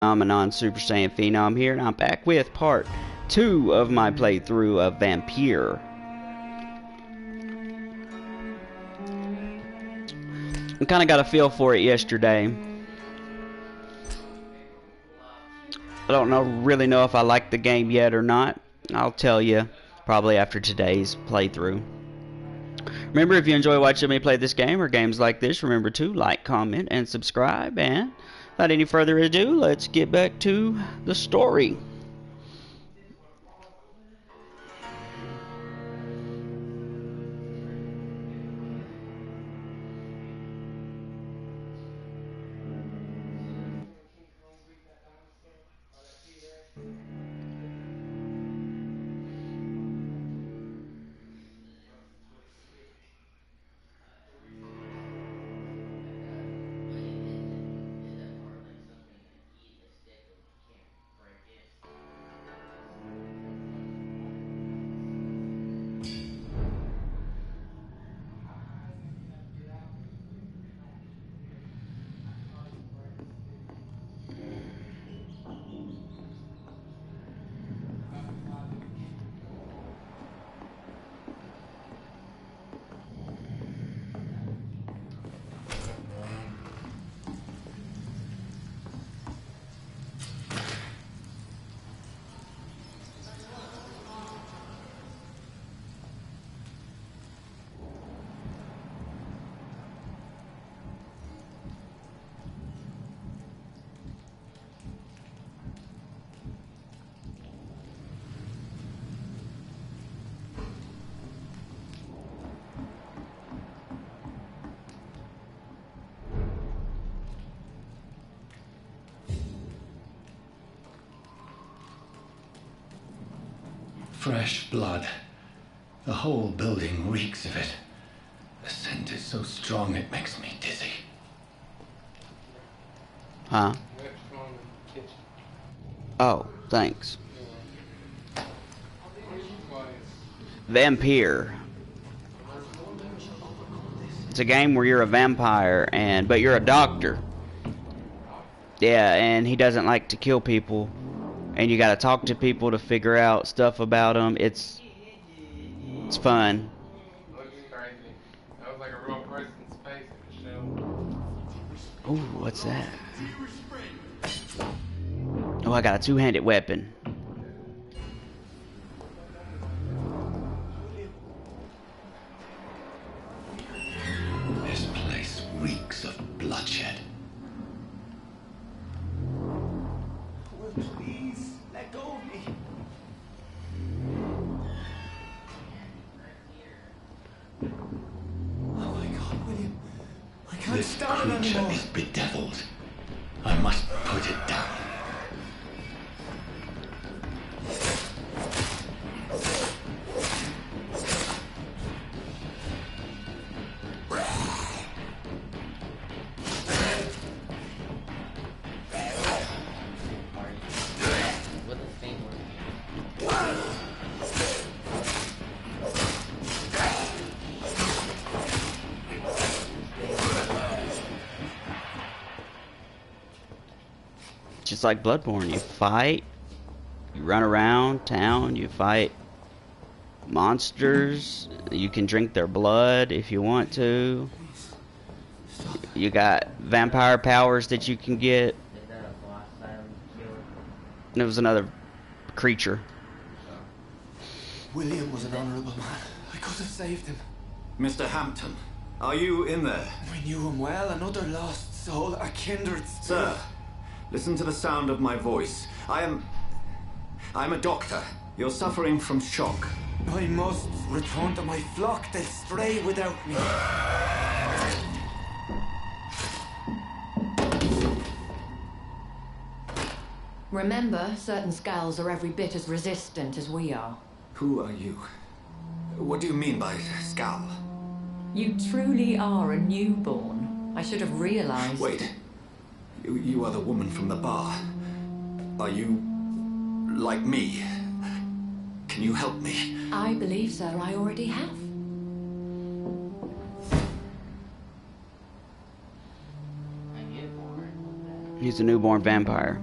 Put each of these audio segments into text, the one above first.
I'm a non-Super Saiyan Phenom here, and I'm back with part 2 of my playthrough of Vampyr. I kind of got a feel for it yesterday. I don't really know if I like the game yet or not. I'll tell you probably after today's playthrough. Remember, if you enjoy watching me play this game or games like this, remember to like, comment, and subscribe. And without any further ado, let's get back to the story. Fresh blood. The whole building reeks of it. The scent is so strong it makes me dizzy. Huh? Oh, thanks. Vampyr. It's a game where you're a vampire, but you're a doctor. Yeah, and he doesn't like to kill people. And you gotta talk to people to figure out stuff about them. It's fun. Looks crazy. That was like a real person's face in the show. Ooh, what's that? Oh, I got a two-handed weapon. This place reeks of bloodshed. Please, let go of me. Oh my God, William. I can't This stand it creature anymore. is bedeviled. I must put it down. Just like Bloodborne, you fight, you run around town, you fight monsters, you can drink their blood if you want to. You got vampire powers that you can get. And it was another creature. William was an honourable man. I could have saved him. Mr. Hampton, are you in there? I knew him well, another lost soul, a kindred spirit. Sir, listen to the sound of my voice. I'm a doctor. You're suffering from shock. I must return to my flock. They'll stray without me. Remember, certain skulls are every bit as resistant as we are. Who are you? What do you mean by skull? You truly are a newborn. I should have realized. Wait. You are the woman from the bar. Are you like me? Can you help me? I believe, sir, I already have. He's a newborn vampire.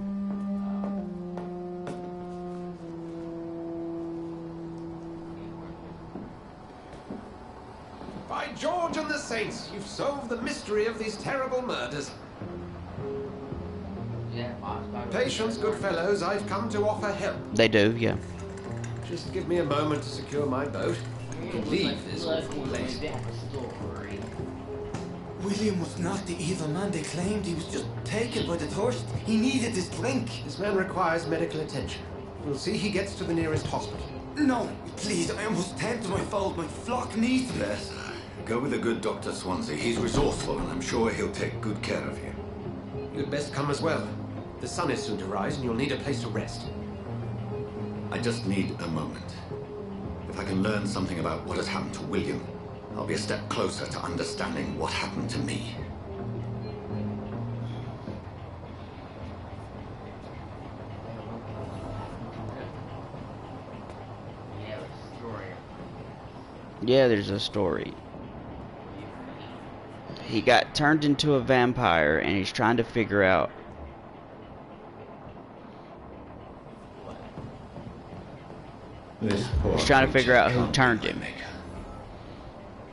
George and the Saints, you've solved the mystery of these terrible murders. Patience, good fellows, I've come to offer help. They do, yeah. Just give me a moment to secure my boat. You can leave this awful place. William was not the evil man they claimed. He was just taken by the thirst. He needed this drink. This man requires medical attention. We'll see he gets to the nearest hospital. No, please, I almost turned to my fault. My flock needs me. Yes, go with the good Dr. Swansea. He's resourceful, and I'm sure he'll take good care of you. You'd best come as well. The sun is soon to rise, and you'll need a place to rest. I just need a moment. If I can learn something about what has happened to William, I'll be a step closer to understanding what happened to me. Yeah, there's a story. He got turned into a vampire and he's trying to figure out He's trying to figure out who turned him.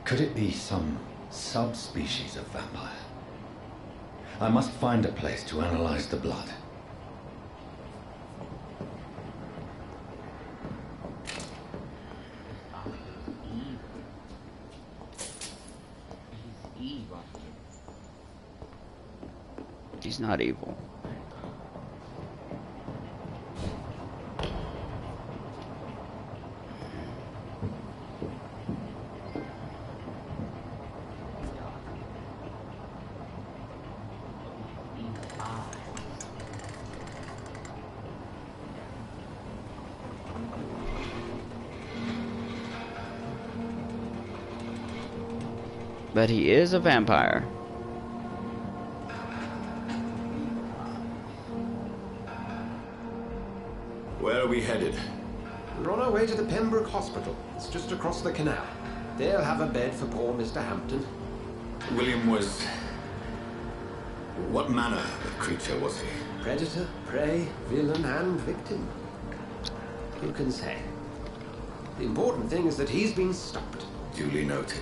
Could it be some subspecies of vampire? I must find a place to analyze the blood. He's not evil. But he is a vampire. Where are we headed? We're on our way to the Pembroke Hospital. It's just across the canal. They'll have a bed for poor Mr. Hampton. William was... What manner of creature was he? Predator, prey, villain, and victim. Who can say? The important thing is that he's been stopped. Duly noted.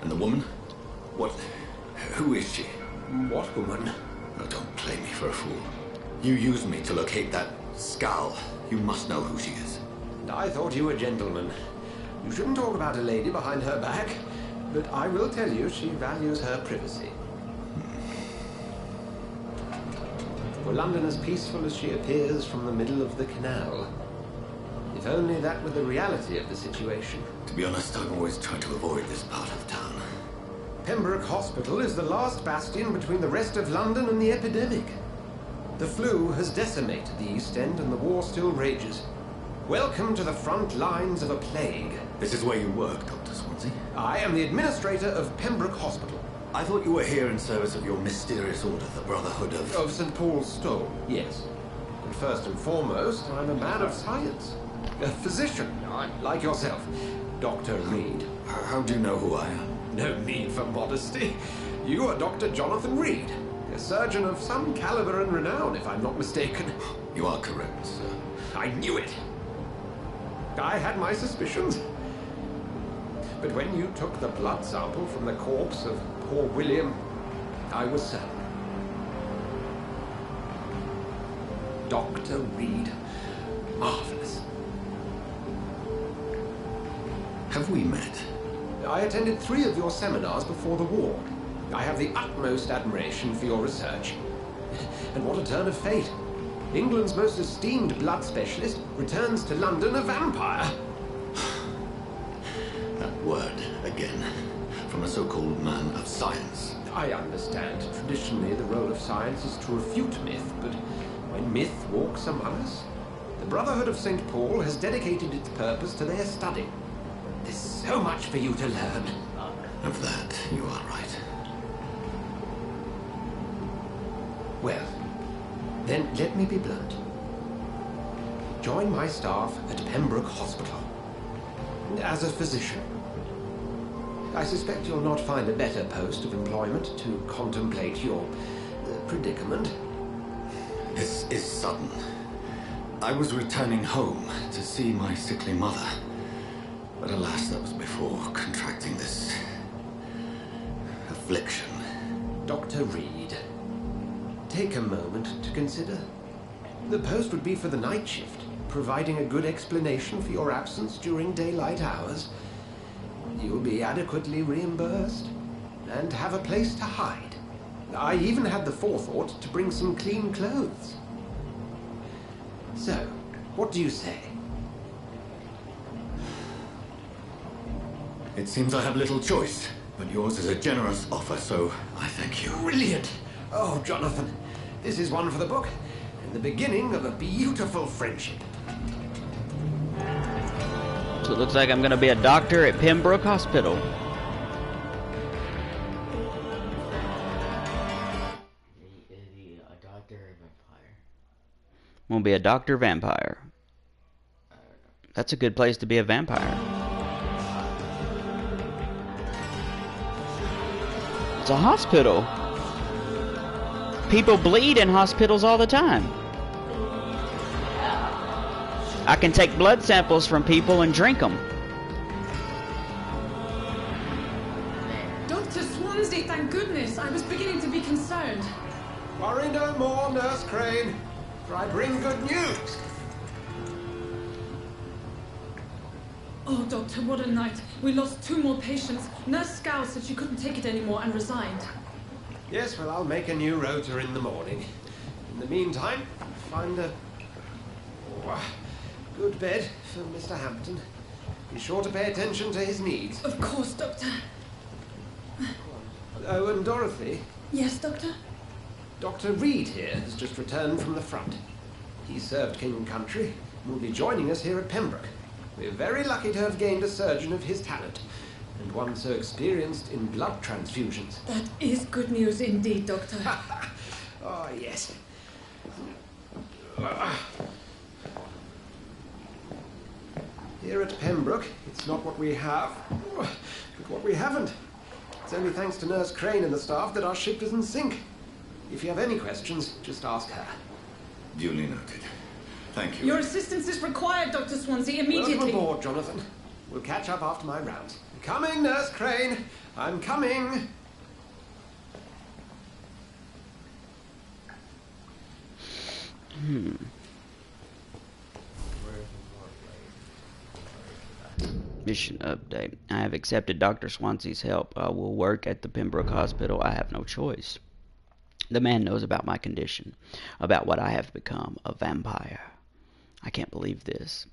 And the woman? What... Who is she? What woman? Oh, don't play me for a fool. You used me to locate that skull. You must know who she is. I thought you a gentleman. You shouldn't talk about a lady behind her back, but I will tell you she values her privacy. For London as peaceful as she appears from the middle of the canal. If only that were the reality of the situation. To be honest, I've always tried to avoid this part of town. Pembroke Hospital is the last bastion between the rest of London and the epidemic. The flu has decimated the East End and the war still rages. Welcome to the front lines of a plague. This is where you work, Dr. Swansea? I am the administrator of Pembroke Hospital. I thought you were here in service of your mysterious order, the Brotherhood of... Of St. Paul's Stone, yes. But first and foremost, I'm a man of science. A physician, like yourself. Dr. Reed. How do you know who I am? No need for modesty. You are Dr. Jonathan Reed. A surgeon of some caliber and renown, if I'm not mistaken. You are correct, sir. I knew it. I had my suspicions. But when you took the blood sample from the corpse of poor William, I was certain. Dr. Reed. Marvelous. Have we met? I attended 3 of your seminars before the war. I have the utmost admiration for your research. And what a turn of fate. England's most esteemed blood specialist returns to London a vampire. That word, again, from a so-called man of science. I understand. Traditionally, the role of science is to refute myth, but when myth walks among us, the Brotherhood of St. Paul has dedicated its purpose to their study. There's so much for you to learn. Of that, you are right. Well, then let me be blunt. Join my staff at Pembroke Hospital. As a physician. I suspect you'll not find a better post of employment to contemplate your predicament. This is sudden. I was returning home to see my sickly mother. But alas, that was before contracting this affliction. Dr. Reed, take a moment to consider. The post would be for the night shift, providing a good explanation for your absence during daylight hours. You'll be adequately reimbursed and have a place to hide. I even had the forethought to bring some clean clothes. So, what do you say? It seems I have little choice, but yours is a generous offer, so I thank you. Brilliant! Oh, Jonathan, this is one for the book, and the beginning of a beautiful friendship. So it looks like I'm gonna be a doctor at Pembroke Hospital. A doctor or a vampire? I'm gonna be a doctor vampire. That's a good place to be a vampire. It's a hospital. People bleed in hospitals all the time. I can take blood samples from people and drink them. Dr. Swansea, thank goodness. I was beginning to be concerned. Worry no more, Nurse Crane, for I bring good news. Oh, Doctor, what a night. We lost 2 more patients. Nurse Scow said she couldn't take it anymore and resigned. Yes, well, I'll make a new rota in the morning. In the meantime, find a good bed for Mr. Hampton. Be sure to pay attention to his needs. Of course, Doctor. Oh, and Dorothy, Yes, Doctor? Dr. Reed here has just returned from the front. He served King and Country and will be joining us here at Pembroke. We're very lucky to have gained a surgeon of his talent, and one so experienced in blood transfusions. That is good news indeed, Doctor. Oh, yes. Here at Pembroke, it's not what we have, but what we haven't. It's only thanks to Nurse Crane and the staff that our ship doesn't sink. If you have any questions, just ask her. Duly noted. Thank you. Your assistance is required, Dr. Swansea, immediately. Welcome aboard, Jonathan. We'll catch up after my rounds. Coming, Nurse Crane. I'm coming. Mission update. I have accepted Dr. Swansea's help. I will work at the Pembroke Hospital. I have no choice. The man knows about my condition, about what I have become, a vampire. I can't believe this.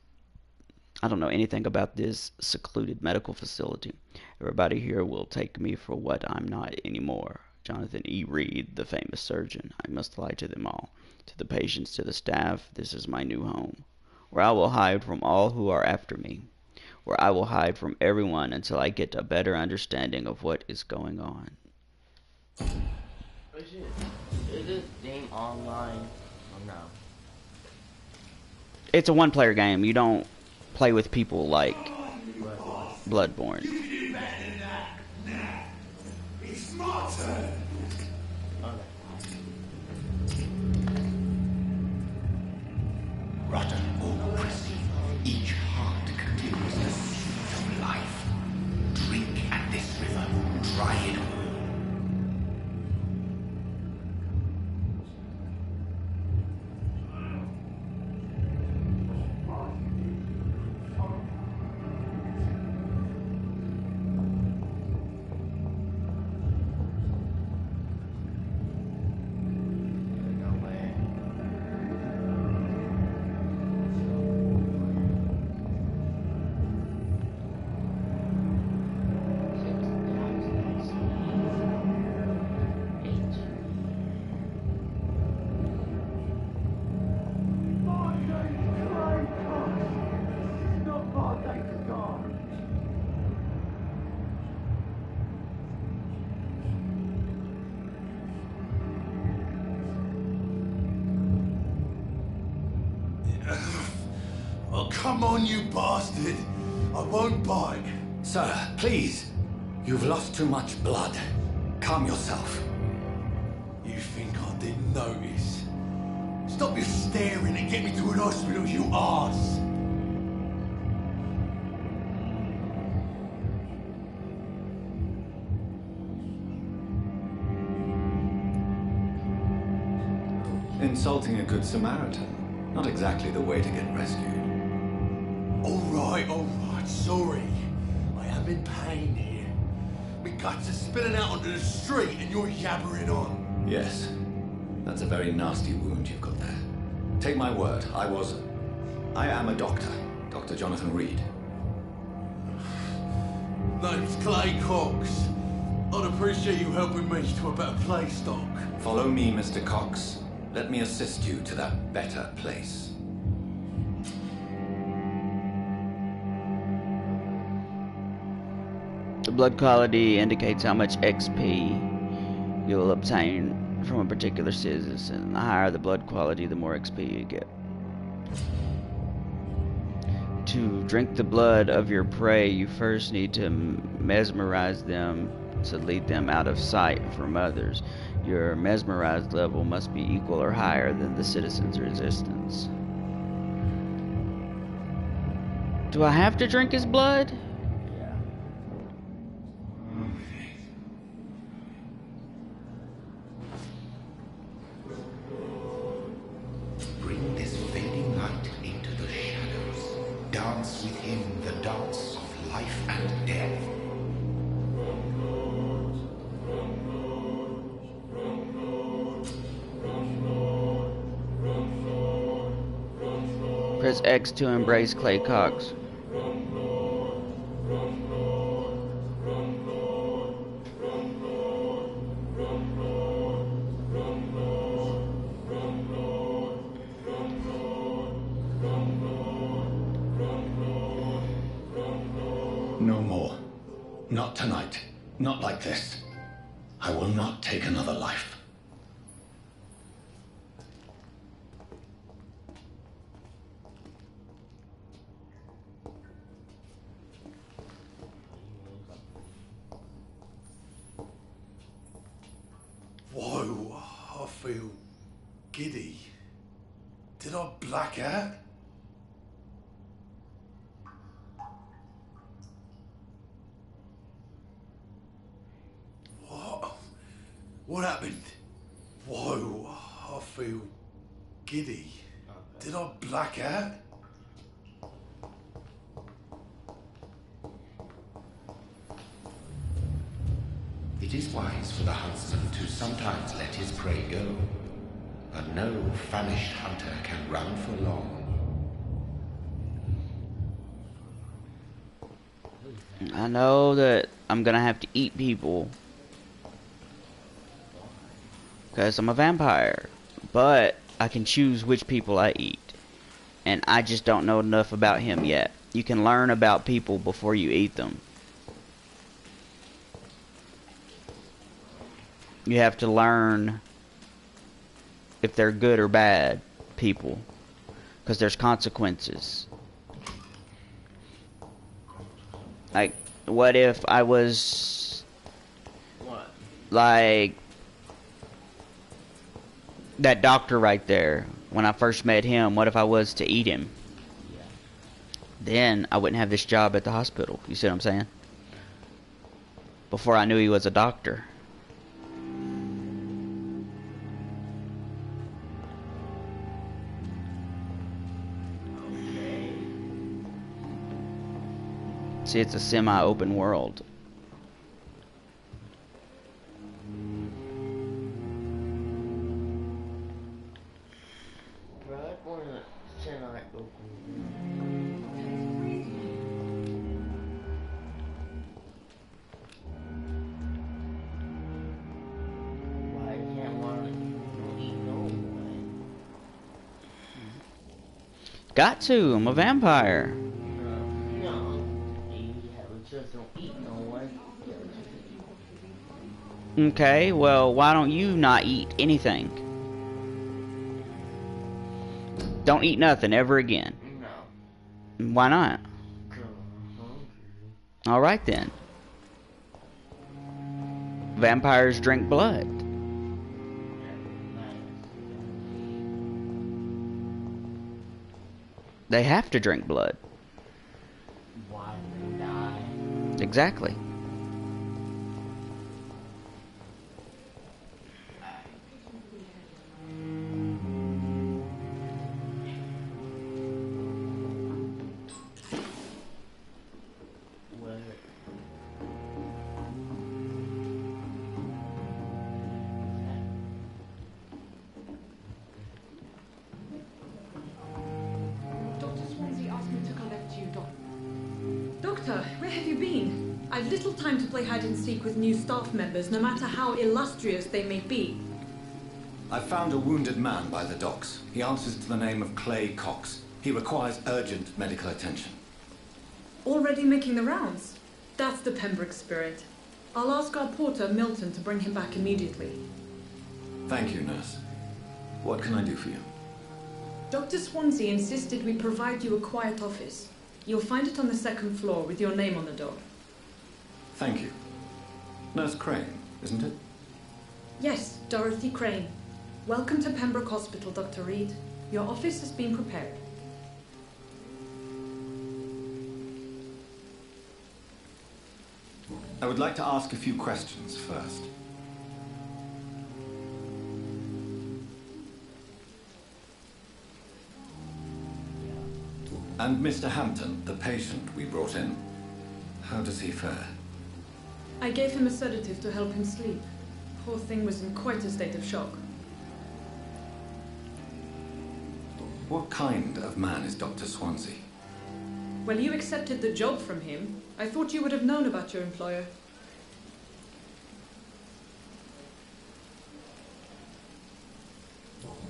I don't know anything about this secluded medical facility. Everybody here will take me for what I'm not anymore. Jonathan E. Reed, the famous surgeon. I must lie to them all. To the patients, to the staff, this is my new home, where I will hide from all who are after me, where I will hide from everyone until I get a better understanding of what is going on. Is this game online or no? It's a one-player game. You don't play with people like Bloodborne. It's my turn. Rotten or prissy, each heart continues the seed of life. Drink at this river, try it all. Oh, come on, you bastard. I won't bite. Sir, please. You've lost too much blood. Calm yourself. You think I didn't notice? Stop your staring and get me to an hospital, you arse. insulting a good Samaritan. Not exactly the way to get rescued. All right, sorry. I am in pain here. My guts are spilling out onto the street and you're yabbering on. Yes. That's a very nasty wound you've got there. Take my word, I am a doctor. Dr. Jonathan Reed. Name's Clay Cox. I'd appreciate you helping me to a better place, Doc. Follow me, Mr. Cox. Let me assist you to that better place. The blood quality indicates how much XP you will obtain from a particular citizen. The higher the blood quality, the more XP you get. To drink the blood of your prey, you first need to mesmerize them to lead them out of sight from others. Your mesmerized level must be equal or higher than the citizen's resistance. Do I have to drink his blood? Bring this fading light into the shadows. Dance with him the dance of life and death. Press X to embrace Clay Cox. No more. Not tonight. Not like this. I will not take another life. Whoa, I feel giddy. Did I black out? What? What happened? Whoa, I feel giddy. Did I black out? It is wise for the huntsman to sometimes let his prey go, but no famished hunter can run for long. I know that I'm gonna have to eat people because I'm a vampire, but I can choose which people I eat, and I just don't know enough about him yet. You can learn about people before you eat them. You have to learn if they're good or bad people, because there's consequences. Like, what if I was like that doctor right there when I first met him? What if I was to eat him? Then I wouldn't have this job at the hospital. You see what I'm saying? Before I knew he was a doctor. See, it's a semi-open world. Got to. I'm a vampire. Okay, well, why don't you not eat anything? Don't eat nothing ever again. No. Why not? Alright then. Vampires drink blood. They have to drink blood. Why would they die? Exactly. Doctor, where have you been? I've little time to play hide and seek with new staff members, no matter how illustrious they may be. I found a wounded man by the docks. He answers to the name of Clay Cox. He requires urgent medical attention. Already making the rounds? That's the Pembroke spirit. I'll ask our porter, Milton, to bring him back immediately. Thank you, nurse. What can I do for you? Dr. Swansea insisted we provide you a quiet office. You'll find it on the second floor with your name on the door. Thank you. Nurse Crane, isn't it? Yes, Dorothy Crane. Welcome to Pembroke Hospital, Dr. Reed. Your office has been prepared. I would like to ask a few questions first. And Mr. Hampton, the patient we brought in, how does he fare? I gave him a sedative to help him sleep. Poor thing was in quite a state of shock. What kind of man is Dr. Swansea? Well, you accepted the job from him. I thought you would have known about your employer.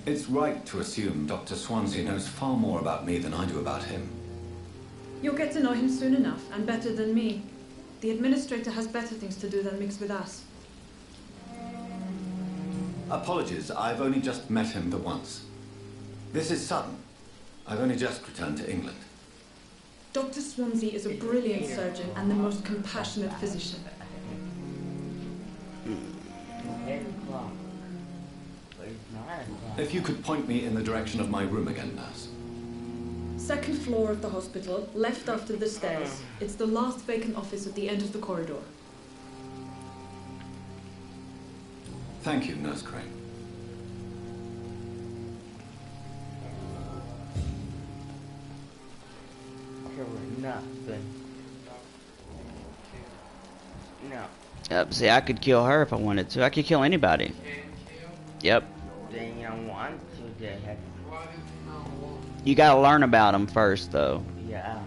It's right to assume Dr. Swansea knows far more about me than I do about him. You'll get to know him soon enough, and better than me. The administrator has better things to do than mix with us. Apologies, I've only just met him the once. This is Sutton. I've only just returned to England. Dr. Swansea is a brilliant surgeon and the most compassionate physician. 10 o'clock. But it's 9 o'clock. If you could point me in the direction of my room again, nurse. Second floor of the hospital, left after the stairs. It's the last vacant office at the end of the corridor. Thank you, Nurse Crane. Nothing. No. Yep, see, I could kill her if I wanted to. I could kill anybody. Yep. They don't want to, they have. You gotta learn about them first, though. Yeah.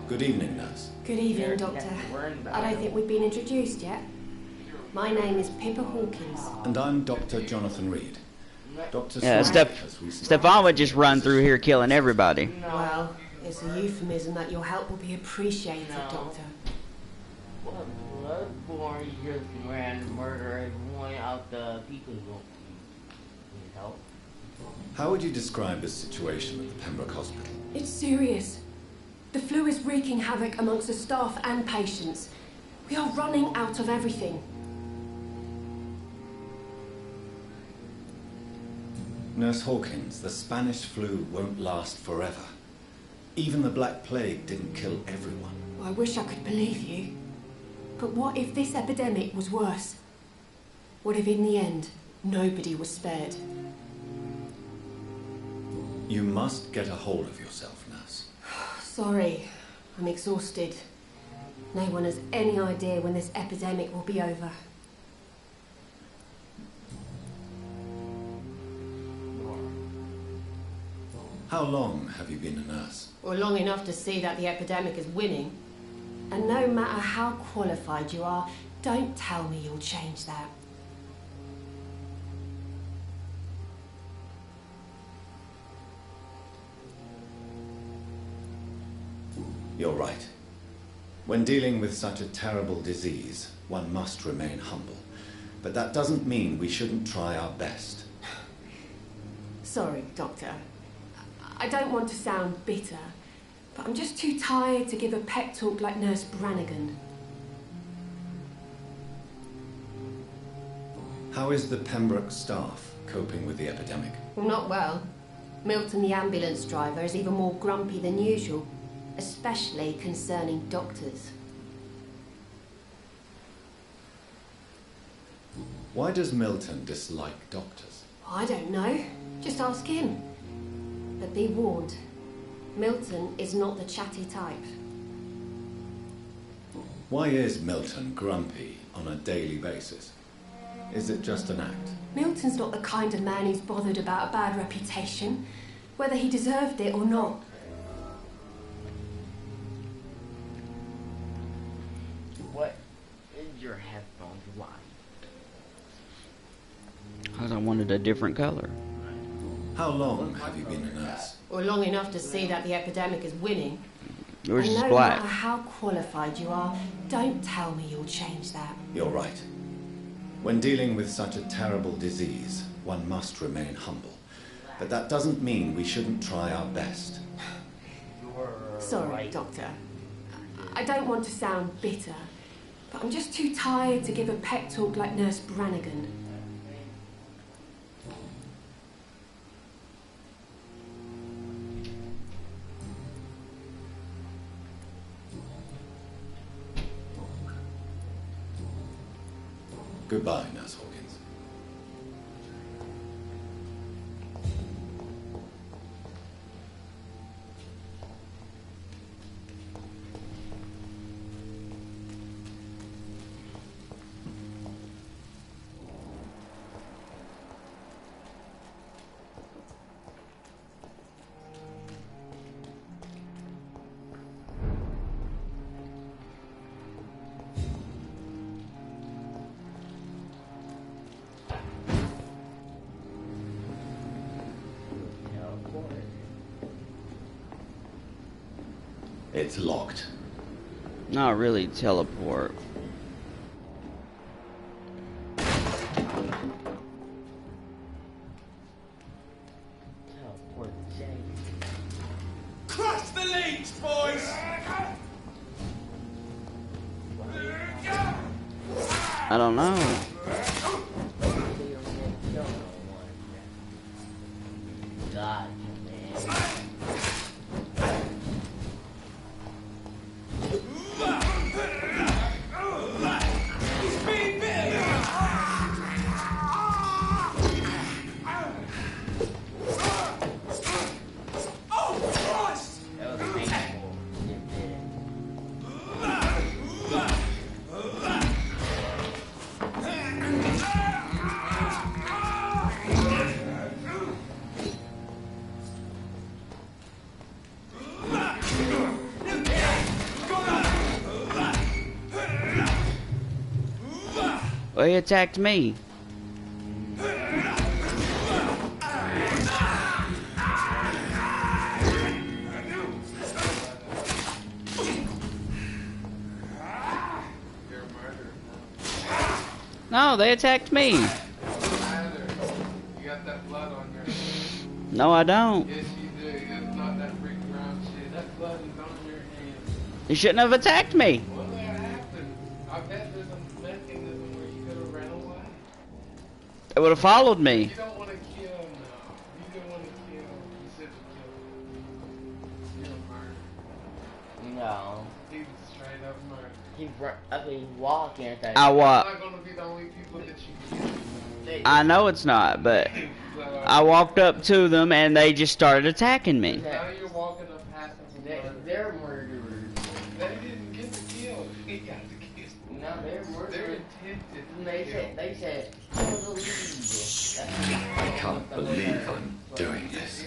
Good evening, nurse. Good evening, Doctor. I don't think we've been introduced yet. My name is Pippa Hawkins. And I'm Dr. Jonathan Reed. Dr. Yeah, Swansea Stefan would just run through here killing everybody. Well, it's a euphemism that your help will be appreciated, Doctor. Well, Bloodborne just ran to murder everyone out the people who need help. How would you describe the situation at the Pembroke Hospital? It's serious. The flu is wreaking havoc amongst the staff and patients. We are running out of everything. Nurse Hawkins, the Spanish flu won't last forever. Even the Black Plague didn't kill everyone. I wish I could believe you. But what if this epidemic was worse? What if in the end, nobody was spared? You must get a hold of yourself, nurse. Sorry, I'm exhausted. No one has any idea when this epidemic will be over. How long have you been a nurse? Well, long enough to see that the epidemic is winning. And no matter how qualified you are, don't tell me you'll change that. You're right. When dealing with such a terrible disease, one must remain humble. But that doesn't mean we shouldn't try our best. Sorry, Doctor. I don't want to sound bitter, but I'm just too tired to give a pep talk like Nurse Brannigan. How is the Pembroke staff coping with the epidemic? Well, not well. Milton, the ambulance driver, is even more grumpy than usual, especially concerning doctors. Why does Milton dislike doctors? I don't know. Just ask him. But be warned, Milton is not the chatty type. Why is Milton grumpy on a daily basis? Is it just an act? Milton's not the kind of man who's bothered about a bad reputation, whether he deserved it or not. Because I wanted a different color. How long have you been a nurse? Or long enough to see that the epidemic is winning. Yours And is no black. matter how qualified you are, don't tell me you'll change that. You're right. When dealing with such a terrible disease, one must remain humble. But that doesn't mean we shouldn't try our best. Sorry, Doctor. I don't want to sound bitter, but I'm just too tired to give a pep talk like Nurse Brannigan. Goodbye, Nurse Hawkins. It's locked. Not really teleport. Crush the leech, boys! I don't know. God, man. Well, he attacked me. No, they attacked me. You got that blood on your hand. No, I don't. Yes, you do. It's not that freak around shit. That blood is on your hand. You shouldn't have attacked me. What would have happened? I bet there's a mechanism where you could have ran away. It would have followed me. You don't want to kill him now. You didn't want to kill him. You said to kill him. You're a murderer. No. He's straight up murder. He's walking and I We're walk. not going to be the only people that you kill. I know it's not, but I walked up to them and they just started attacking me. Now you're walking up past them. They're murderers. They didn't get the kill. He got the kill. No, they're murderers. They're intended. They said, kill the lead. I can't believe I'm doing this.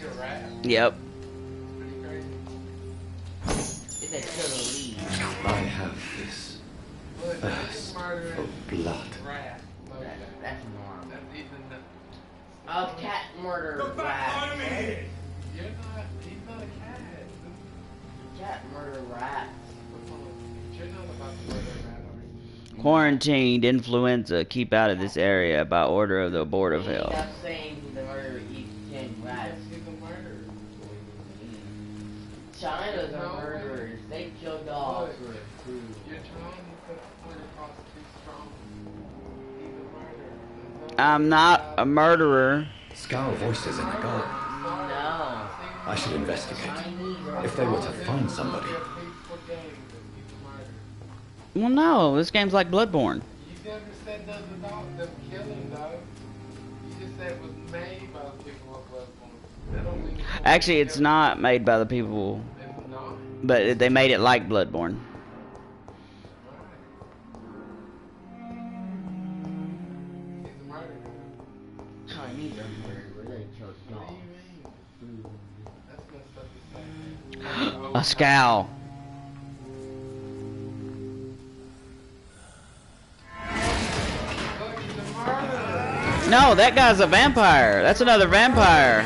Yep. They said, kill the lead. I have this thirst for blood. That's normal. A cat murder rat. You're not, he's not a cat. Cat murder rat. You're not about to murder a rat, are you? Quarantined influenza. Keep out of this area by order of the Board of He's Health. not saying he's a murderer, he's saying rats. He's a murderer. China's are murderers. They kill dogs for food. You're trying to put the point across too strong. He's a murderer. I'm not a murderer. Scowl voices in the garden. No. I should investigate. If they were to find somebody. Well, no. This game's like Bloodborne. You never said nothing about them killing, though. You just said it was made by the people of Bloodborne. That don't mean Actually, it's not made by the people, it's not. but they made it like Bloodborne. He's a murderer. Chinese are murderers. They kill What do dogs. you mean? That's messed up to say. A scowl. Look, he's a murderer. No, that guy's a vampire. That's another vampire.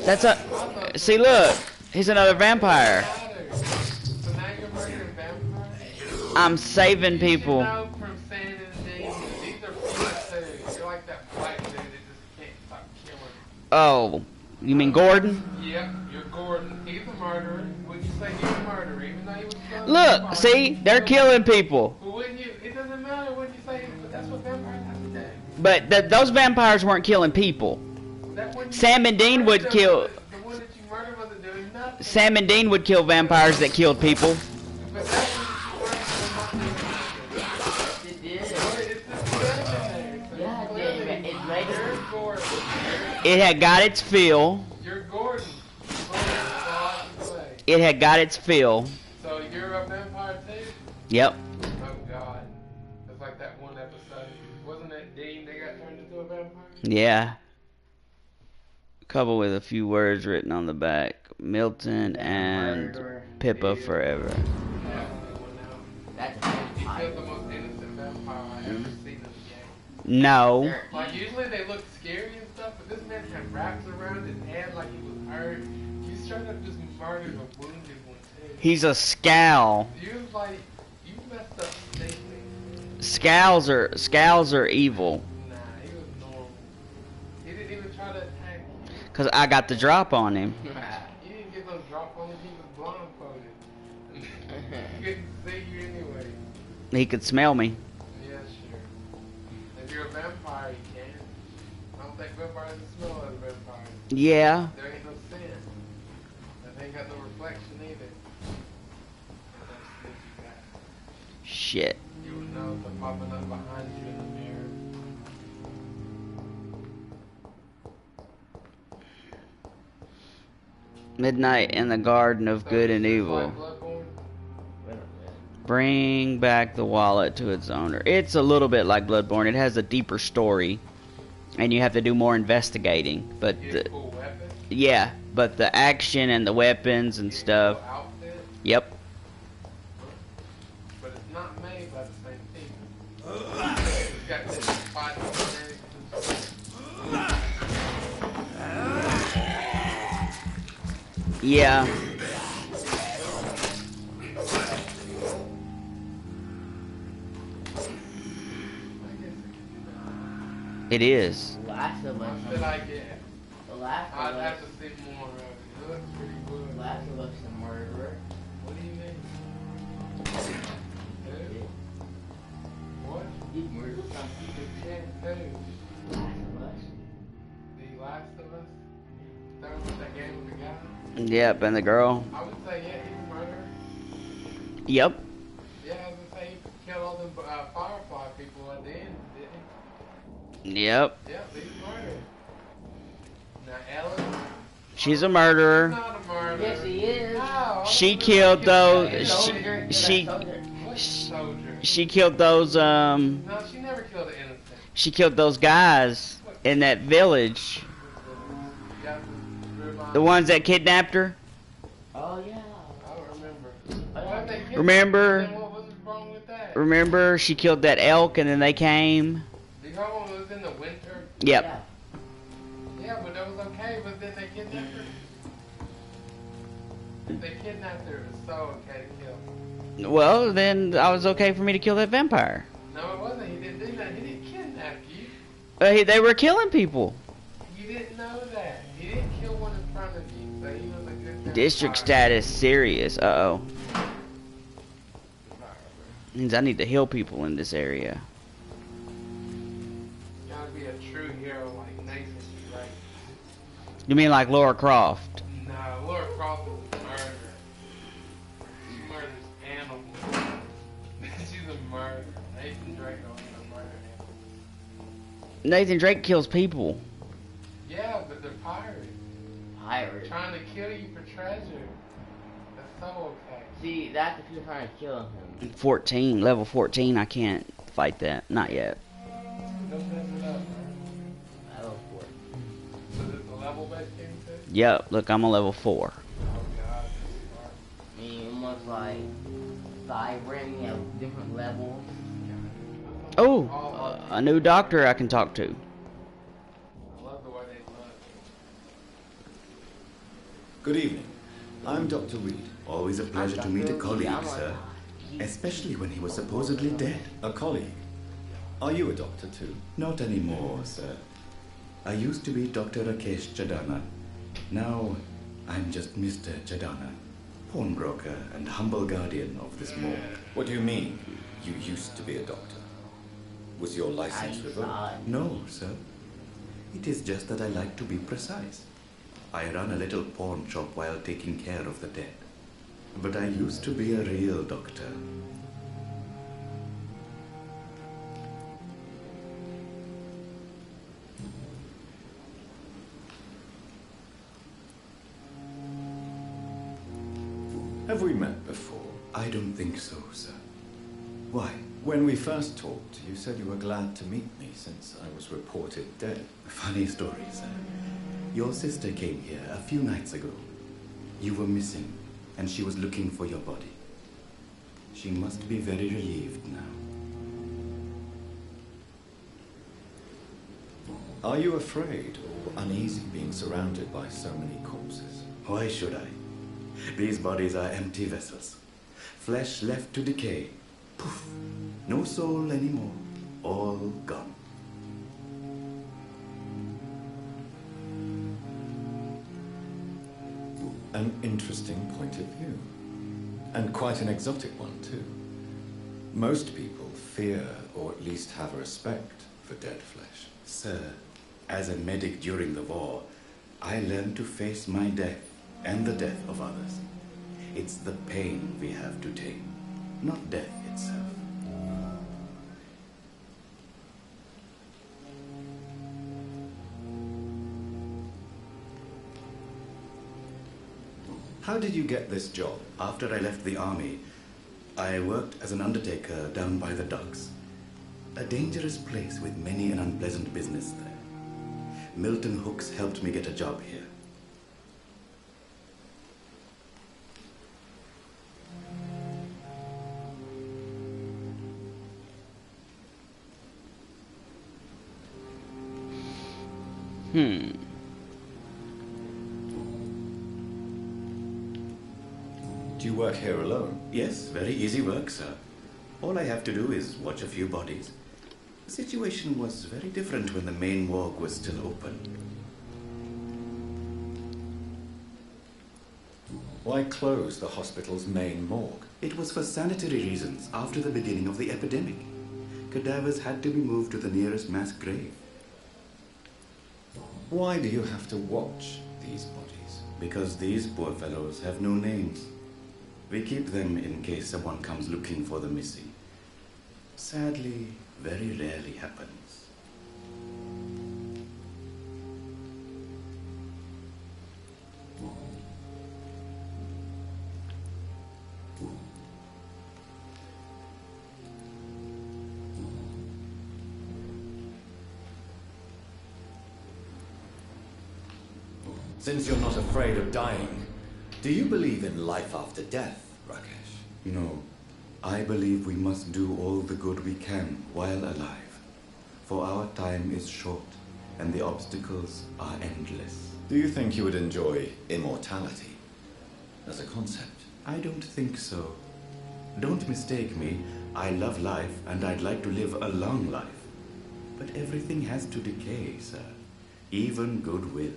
That's a... See, look. He's another vampire. I'm saving people. Oh, you mean Gordon? Yep, you're Gordon. He's a murderer. Would you say he's a murderer, even though he was killing Look, see? They're killing people. But wouldn't you, it doesn't matter what you say, but that's what vampires have to do. But those vampires weren't killing people. Sam and Dean would kill... The one that you murdered wasn't doing nothing. Sam and Dean would kill vampires that killed people. But that one that you murdered It had got its fill. You're Gordon. It had got its fill. So you're a vampire too? Yep. Oh God. It's like that one episode. Wasn't it Dean that got turned into a vampire? Yeah. Couple with a few words written on the back. Milton and Pippa forever. That's the most innocent vampire I ever seen in the game. No. Like usually they look scary and stuff, but this man had wraps around his head like he was hurt. You straight up just murdered a wounded one too. He's a scowl. You was like, you messed up Stacey. Scowls are evil. Nah, he was normal. He didn't even try to attack you. Cause I got the drop on him. You didn't get no drop on him, he was blindfolded. He couldn't see you anyway. He could smell me. Yeah, sure. If you're a vampire, you can. I don't think vampires can smell other vampires. Yeah. There ain't no sin. And they ain't got no reflection either. Shit. You would know if they're popping up behind you in the mirror. Midnight in the Garden of Good and Evil. Bring back the wallet to its owner. It's a little bit like Bloodborne. It has a deeper story, and you have to do more investigating. But yeah, but the action and the weapons and stuff. Yep. But it's not made by the same people. It's got this fight Yeah. It is. Last of Us. What should I get? The Last of I'd Us. have to see more of it. It looks pretty good. Last of Us is a murderer. What do you mean? Who? What? He murdered some people. Who? Last of Us. The Last of Us? That was that game with the guy? Yep, and the girl. I would say, yeah, he's a murderer. Yep. Yeah, I was gonna say he killed all them Firefly people at the end, didn't Yep. he? Yep, he's a murderer. Now, Ellen? She's a murderer. Not a murderer. Yes, he is. No, She killed those. She killed those. No, she never killed an innocent. She killed those guys in that village. The ones that kidnapped her. Oh yeah. I don't remember. Remember? What was wrong with that? Remember? She killed that elk, and then they came. The other one was in the winter. Yep. Yeah, but that was okay. But then they kidnapped her. If they kidnapped her, it was so okay to kill. Well, then I was okay for me to kill that vampire. No, it wasn't. He didn't do that. He didn't kidnap you. They were killing people. You didn't know that. He didn't kill one in front of you, so he was a good vampire. District status serious. Uh-oh. Means I need to heal people in this area. You gotta be a true hero like Nathan Drake. You mean like Laura Croft? No, Laura Croft is a murderer. She murders animals. She's a murderer. Nathan Drake don't even murder animals. Nathan Drake kills people. Yeah, but they're pirates. Pirates. Trying to kill you for treasure. That's so okay. See, that's if you're trying to kill him. 14, level 14. I can't fight that. Not yet. Don't mess it up, man. Level 4. So this is a level-based game too? Yep. Look, I'm a level 4. Oh god, this is hard. I mean, almost like Skyrim, you have different levels. Oh, a new doctor I can talk to. I love the way they look. Good evening. I'm Dr. Reed. Always a pleasure to meet a colleague, sir. Especially when he was supposedly dead. A colleague? Are you a doctor too? Not anymore, sir. I used to be Dr. Rakesh Chadana. Now, I'm just Mr. Chadana, pawnbroker and humble guardian of this morgue. What do you mean, you used to be a doctor? Was your license revoked? No, sir. It is just that I like to be precise. I run a little pawn shop while taking care of the dead. But I used to be a real doctor. Have we met before? I don't think so, sir. Why? When we first talked, you said you were glad to meet me since I was reported dead. Funny story, sir. Your sister came here a few nights ago. You were missing, and she was looking for your body. She must be very relieved now. Are you afraid or uneasy being surrounded by so many corpses? Why should I? These bodies are empty vessels. Flesh left to decay. Poof. No soul anymore. All gone. An interesting point of view. And quite an exotic one, too. Most people fear, or at least have a respect, for dead flesh. Sir, as a medic during the war, I learned to face my death and the death of others. It's the pain we have to tame, not death itself. How did you get this job? After I left the army, I worked as an undertaker down by the docks. A dangerous place with many an unpleasant business there. Milton Hooks helped me get a job here. Do you work here alone? Yes, very easy work, sir. All I have to do is watch a few bodies. The situation was very different when the main morgue was still open. Why close the hospital's main morgue? It was for sanitary reasons after the beginning of the epidemic. Cadavers had to be moved to the nearest mass grave. Why do you have to watch these bodies? Because these poor fellows have no names. We keep them in case someone comes looking for the missing. Sadly, very rarely happens. Since you're not afraid of dying, do you believe in life after death, Rakesh? No. I believe we must do all the good we can while alive. For our time is short, and the obstacles are endless. Do you think you would enjoy immortality as a concept? I don't think so. Don't mistake me. I love life, and I'd like to live a long life. But everything has to decay, sir. Even goodwill.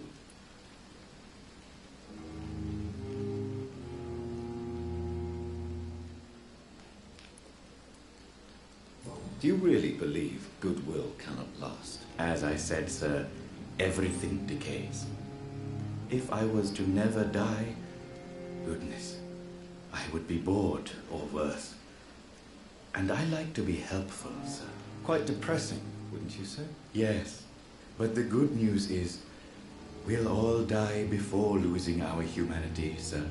Do you really believe goodwill cannot last? As I said, sir, everything decays. If I was to never die, goodness, I would be bored or worse. And I like to be helpful, sir. Quite depressing, wouldn't you say? Yes, but the good news is we'll all die before losing our humanity, sir.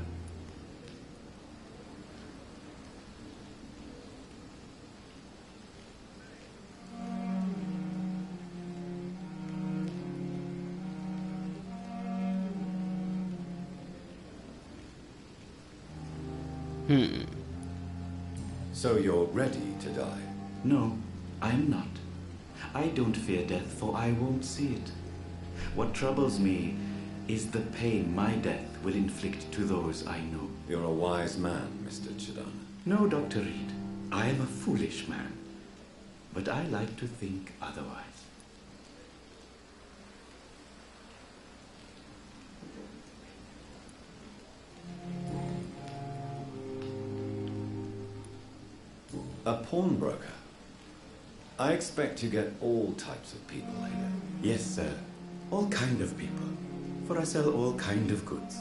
So you're ready to die? No, I'm not. I don't fear death, for I won't see it. What troubles me is the pain my death will inflict to those I know. You're a wise man, Mr. Chidana. No, Dr. Reed. I am a foolish man. But I like to think otherwise. A pawnbroker? I expect you get all types of people here. Yes, sir. All kind of people. For I sell all kind of goods.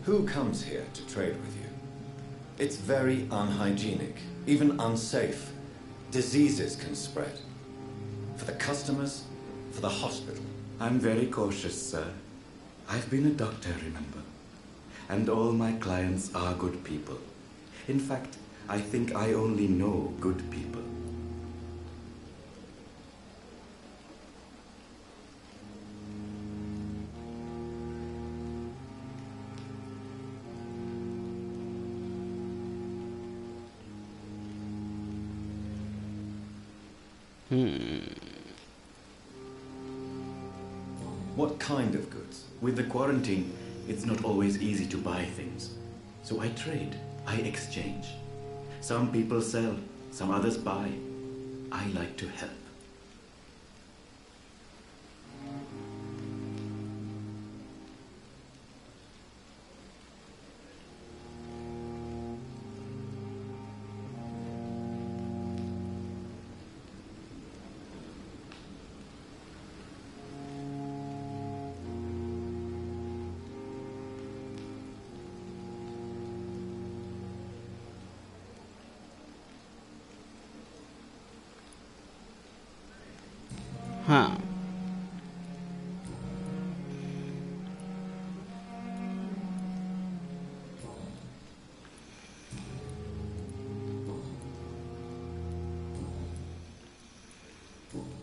Who comes here to trade with you? It's very unhygienic, even unsafe. Diseases can spread. For the customers, for the hospital. I'm very cautious, sir. I've been a doctor, remember? And all my clients are good people. In fact, I think I only know good people. What kind of goods? With the quarantine, it's not always easy to buy things. So I trade, I exchange. Some people sell, some others buy. I like to help. Huh.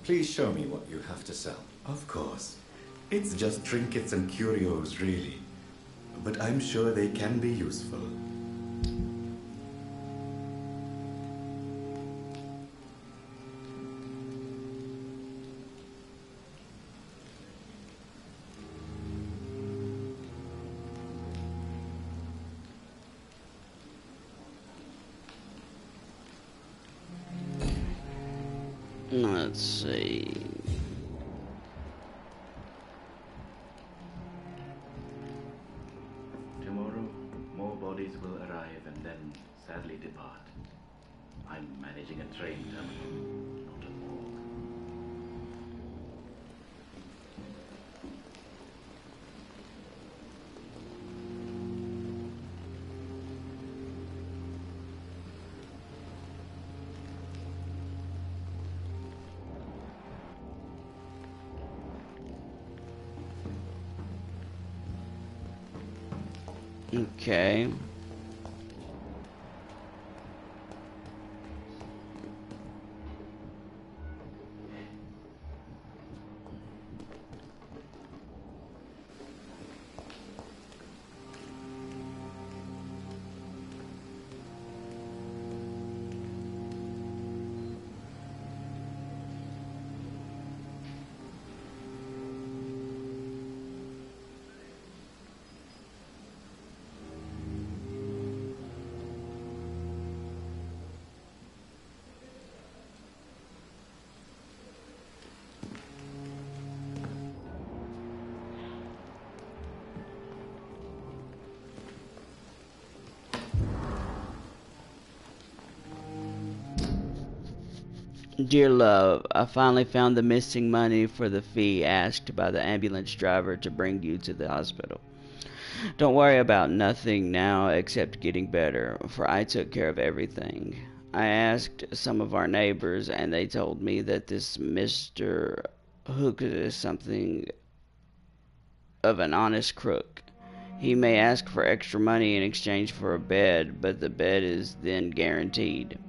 Please show me what you have to sell. Of course. It's just trinkets and curios, really. But I'm sure they can be useful. Let's see. Tomorrow, more bodies will arrive and then sadly depart. I'm managing a train terminal, not a morgue. Okay. Dear love, I finally found the missing money for the fee asked by the ambulance driver to bring you to the hospital. Don't worry about nothing now except getting better, for I took care of everything. I asked some of our neighbors, and they told me that this Mr. Hook is something of an honest crook. He may ask for extra money in exchange for a bed, but the bed is then guaranteed.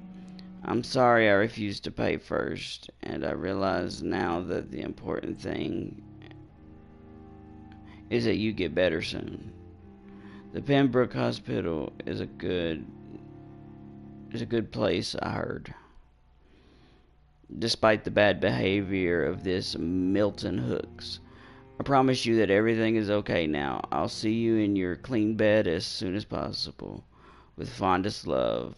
I'm sorry I refused to pay first, and I realize now that the important thing is that you get better soon. The Pembroke Hospital is a good place, I heard. Despite the bad behavior of this Milton Hooks. I promise you that everything is okay now. I'll see you in your clean bed as soon as possible. With fondest love,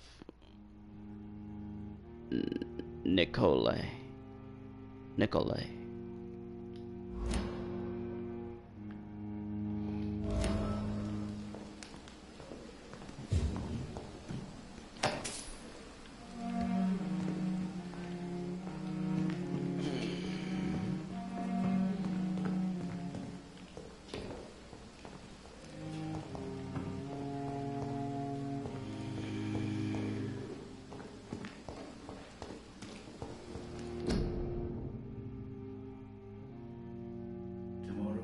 Nicole. Nicole. Tomorrow,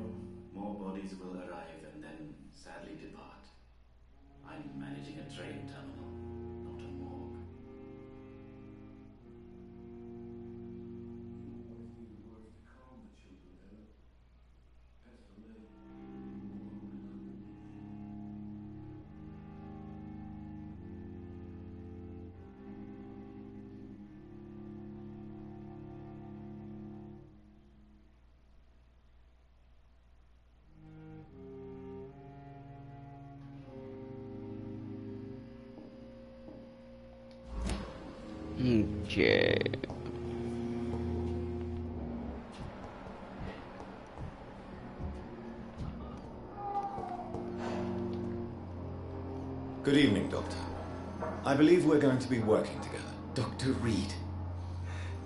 more bodies will arrive and then sadly depart. I'm managing a train terminal, not a morgue. Okay. Good evening, Doctor. I believe we're going to be working together. Dr. Reed.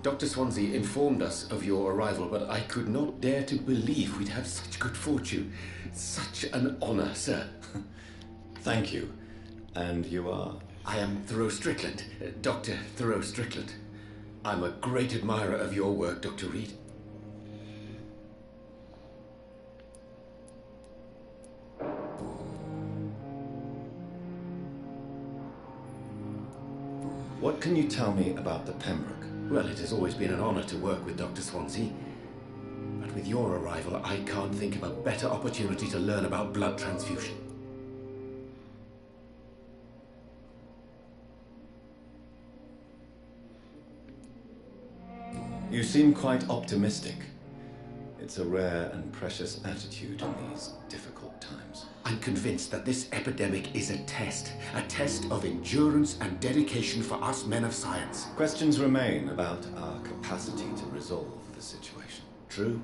Dr. Swansea informed us of your arrival, but I could not dare to believe we'd have such good fortune. Such an honor, sir. Thank you. And you are? I am Thoreau Strickland, Dr. Thoreau Strickland. I'm a great admirer of your work, Dr. Reed. What can you tell me about the Pembroke? Well, it has always been an honor to work with Dr. Swansea. But with your arrival, I can't think of a better opportunity to learn about blood transfusion. You seem quite optimistic. It's a rare and precious attitude in these difficult times. I'm convinced that this epidemic is a test of endurance and dedication for us men of science. Questions remain about our capacity to resolve the situation. True.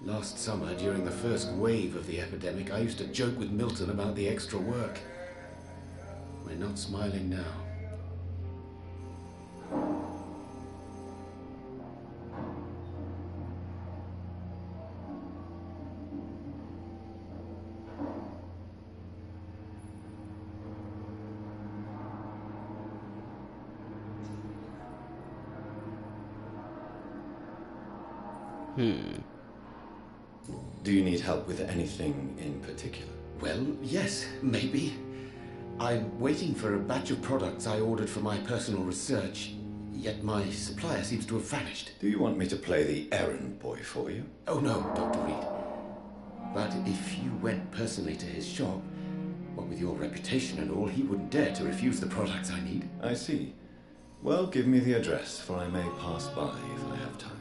Last summer, during the first wave of the epidemic, I used to joke with Milton about the extra work. We're not smiling now. Do you need help with anything in particular? Well, yes, maybe. I'm waiting for a batch of products I ordered for my personal research, yet my supplier seems to have vanished. Do you want me to play the errand boy for you? Oh no, Dr. Reed. But if you went personally to his shop, what with your reputation and all, he wouldn't dare to refuse the products I need. I see. Well, give me the address, for I may pass by if I have time.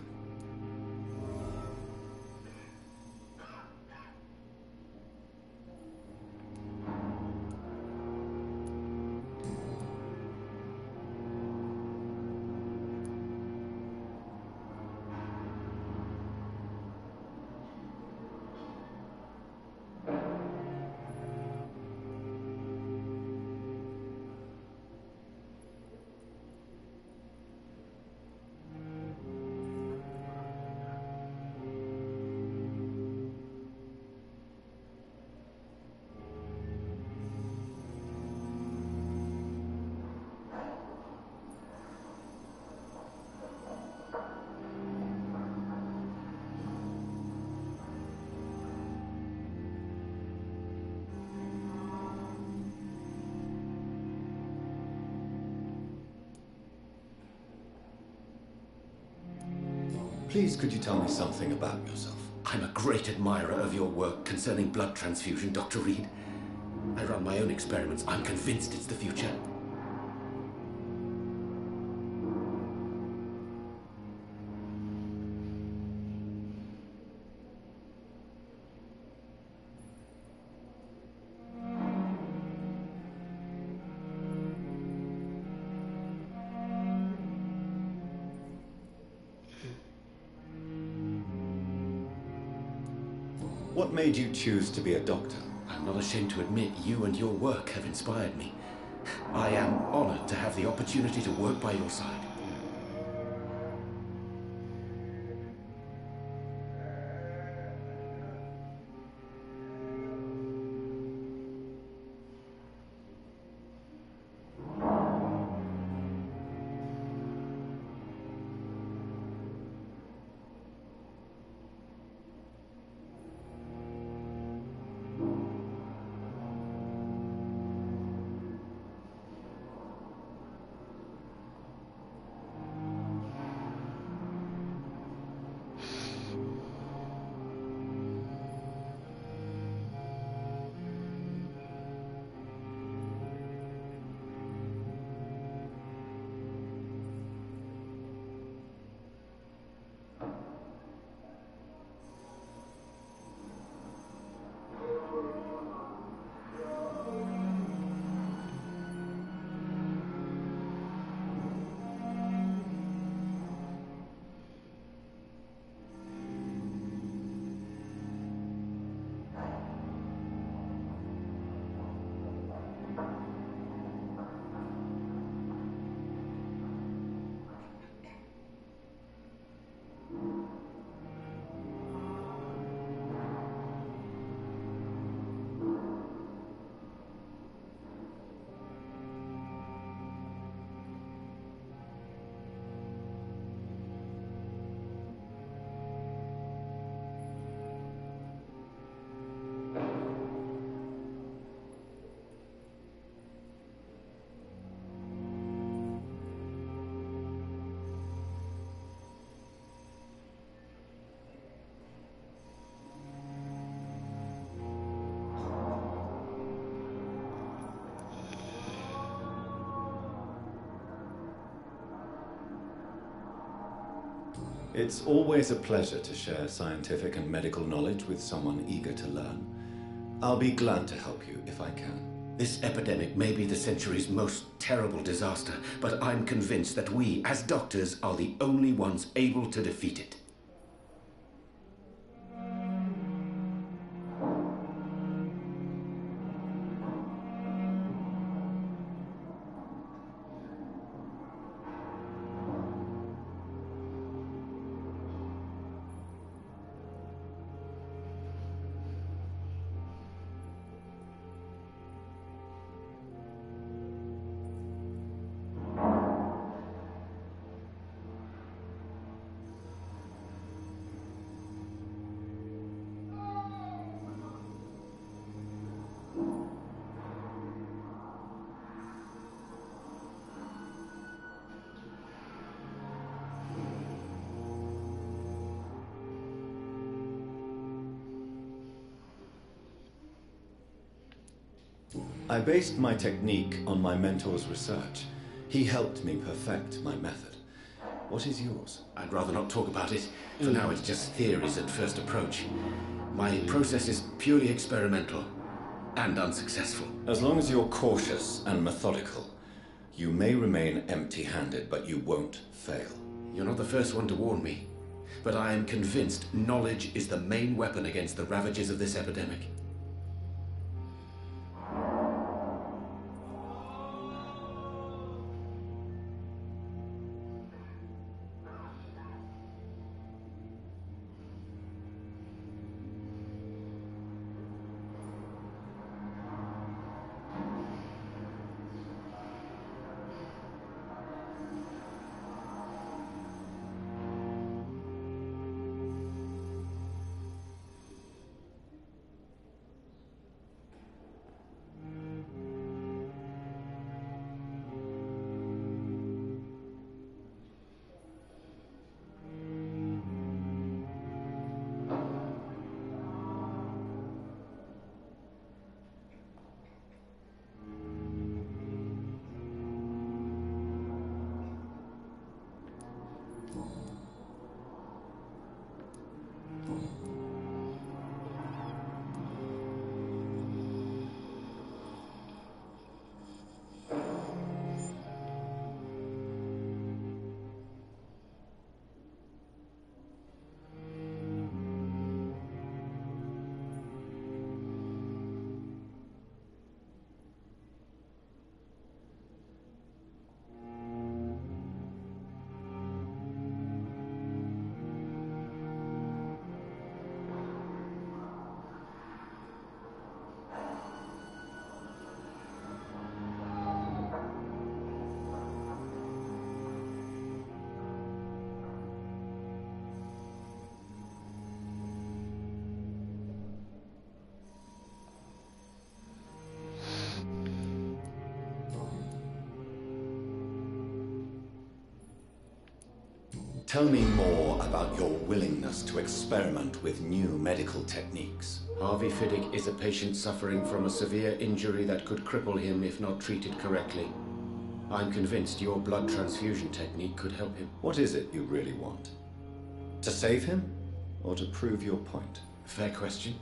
Please, could you tell me something about yourself? I'm a great admirer of your work concerning blood transfusion, Dr. Reed. I run my own experiments. I'm convinced it's the future. What made you choose to be a doctor? I'm not ashamed to admit you and your work have inspired me. I am honored to have the opportunity to work by your side. It's always a pleasure to share scientific and medical knowledge with someone eager to learn. I'll be glad to help you if I can. This epidemic may be the century's most terrible disaster, but I'm convinced that we, as doctors, are the only ones able to defeat it. I based my technique on my mentor's research. He helped me perfect my method. What is yours? I'd rather not talk about it. For now, it's just theories at first approach. My process is purely experimental and unsuccessful. As long as you're cautious and methodical, you may remain empty-handed, but you won't fail. You're not the first one to warn me, but I am convinced knowledge is the main weapon against the ravages of this epidemic. Tell me more about your willingness to experiment with new medical techniques. Harvey Fiddick is a patient suffering from a severe injury that could cripple him if not treated correctly. I'm convinced your blood transfusion technique could help him. What is it you really want? To save him, or to prove your point? Fair question.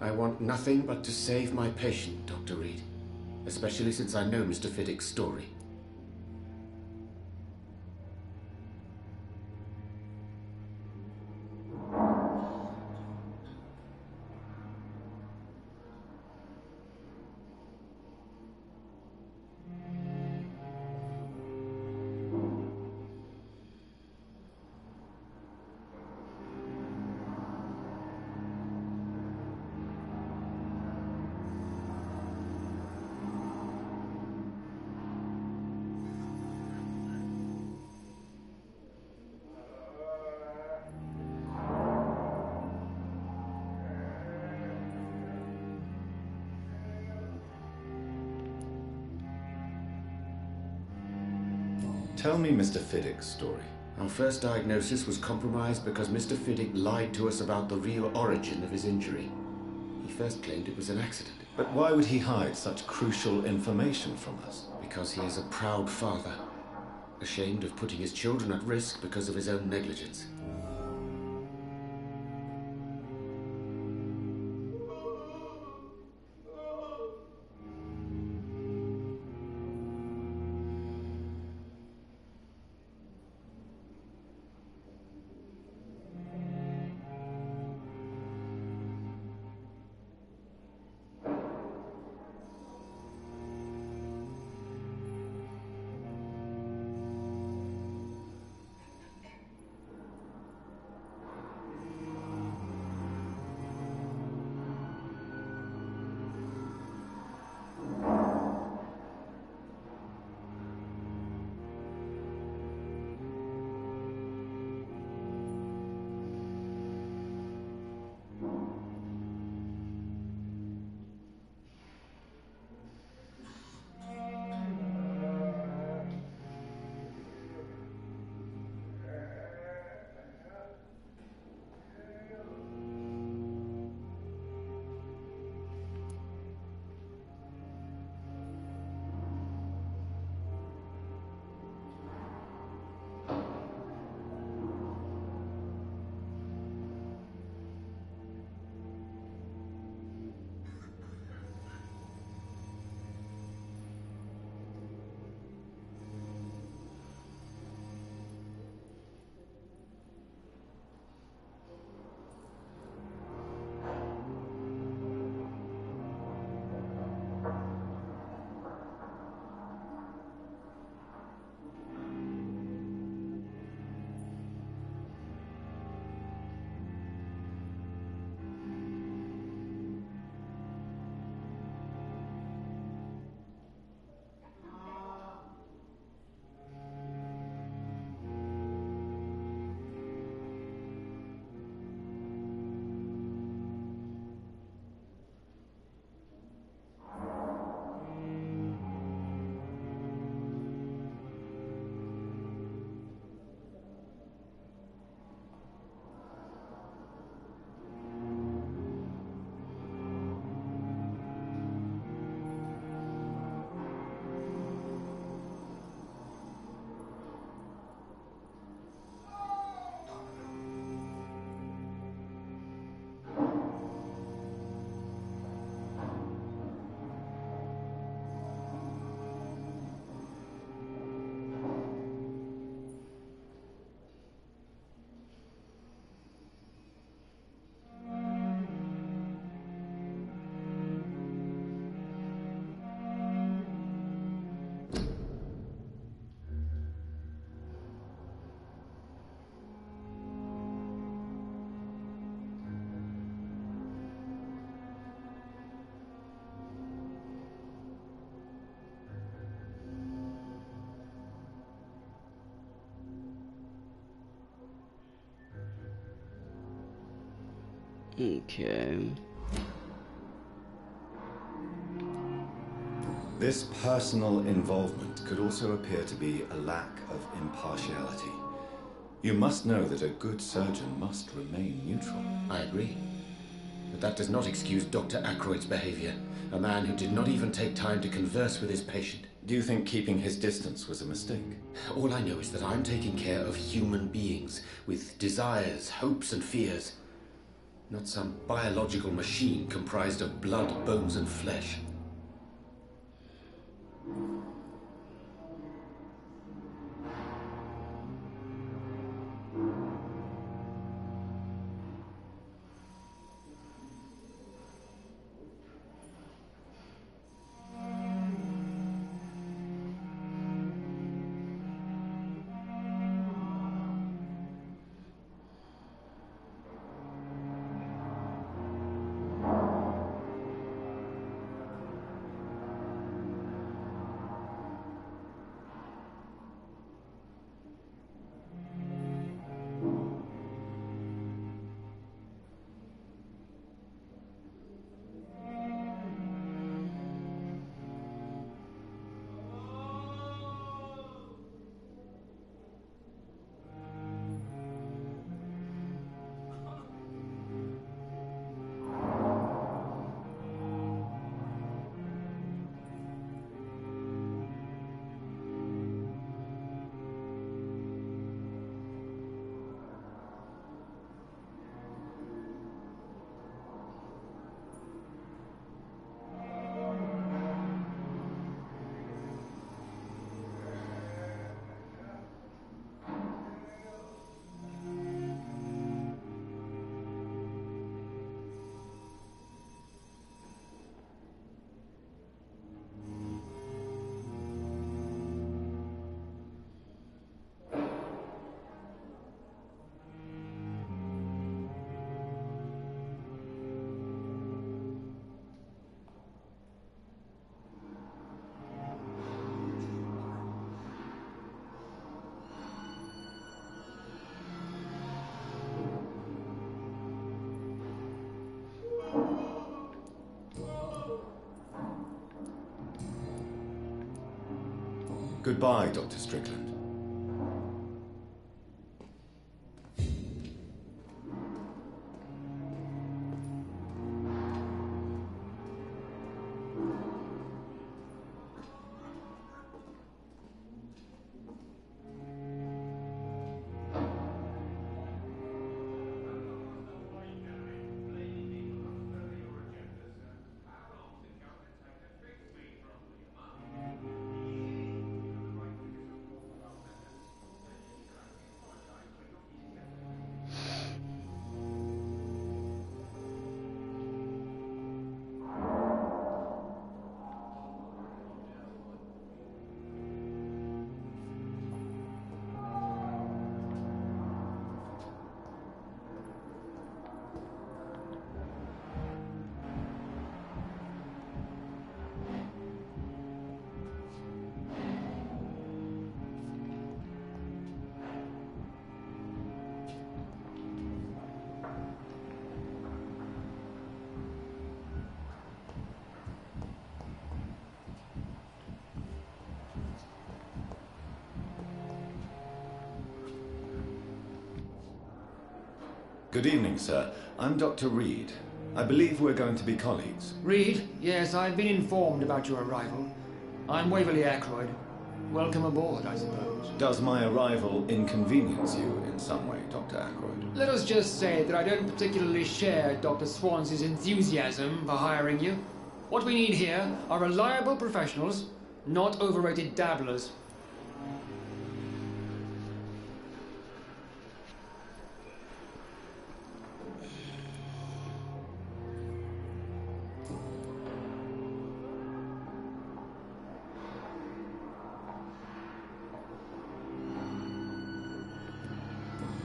I want nothing but to save my patient, Dr. Reed. Especially since I know Mr. Fiddick's story. Tell me Mr. Fiddick's story. Our first diagnosis was compromised because Mr. Fiddick lied to us about the real origin of his injury. He first claimed it was an accident. But why would he hide such crucial information from us? Because he is a proud father, ashamed of putting his children at risk because of his own negligence. Okay. This personal involvement could also appear to be a lack of impartiality. You must know that a good surgeon must remain neutral. I agree. But that does not excuse Dr. Aykroyd's behavior. A man who did not even take time to converse with his patient. Do you think keeping his distance was a mistake? All I know is that I'm taking care of human beings with desires, hopes, and fears. Not some biological machine comprised of blood, bones, and flesh. Goodbye, Dr. Strickland. Good evening, sir. I'm Dr. Reed. I believe we're going to be colleagues. Reed? Yes, I've been informed about your arrival. I'm Waverly Aykroyd. Welcome aboard, I suppose. Does my arrival inconvenience you in some way, Dr. Aykroyd? Let us just say that I don't particularly share Dr. Swans's enthusiasm for hiring you. What we need here are reliable professionals, not overrated dabblers.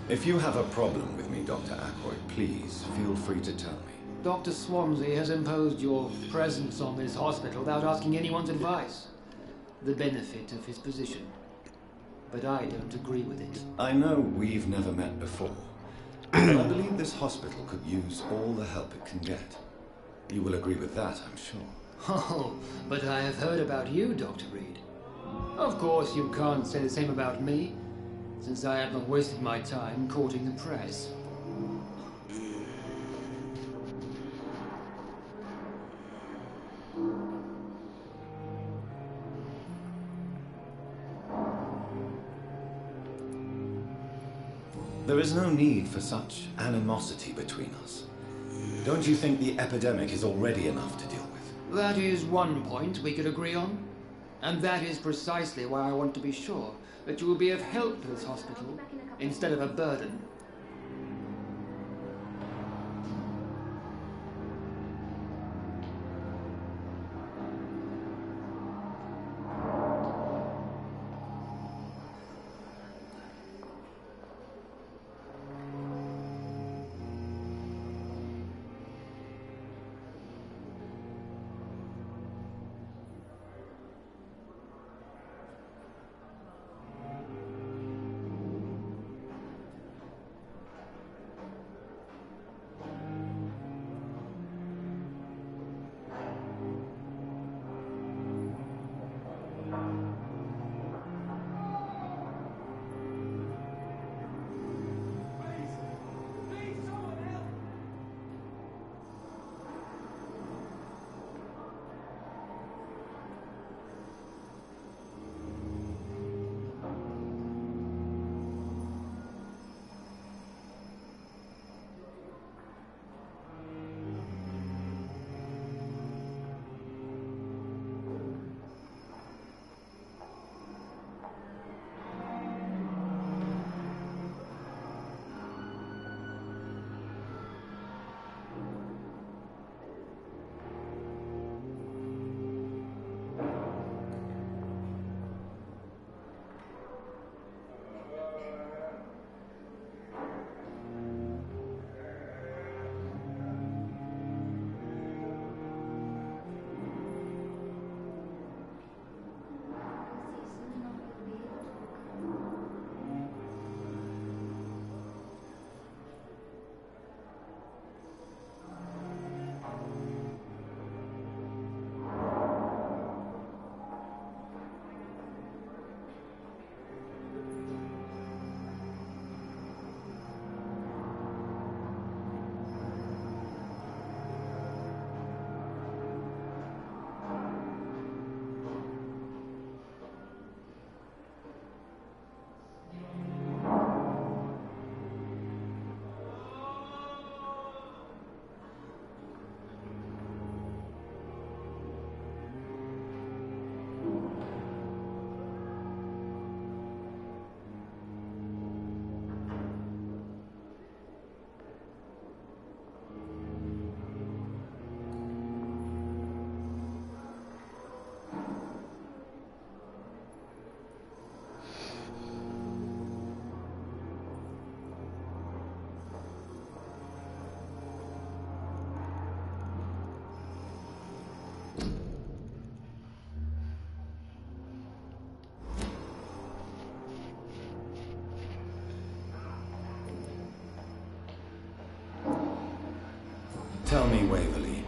If you have a problem with me, Dr. Aykroyd, please feel free to tell me. Dr. Swansea has imposed your presence on this hospital without asking anyone's advice. The benefit of his position. But I don't agree with it. I know we've never met before, but I believe this hospital could use all the help it can get. You will agree with that, I'm sure. Oh, but I have heard about you, Dr. Reed. Of course, you can't say the same about me. since I have not wasted my time courting the press. There is no need for such animosity between us. Don't you think the epidemic is already enough to deal with? That is one point we could agree on. And that is precisely why I want to be sure that you will be of help to this hospital instead of a burden. Tell me, Waverly,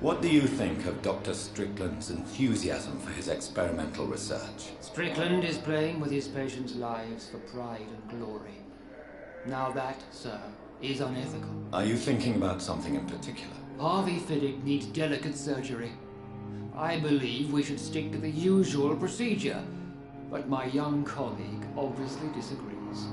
what do you think of Dr. Strickland's enthusiasm for his experimental research? Strickland is playing with his patients' lives for pride and glory. Now that, sir, is unethical. Are you thinking about something in particular? Harvey Fiddick needs delicate surgery. I believe we should stick to the usual procedure, but my young colleague obviously disagrees.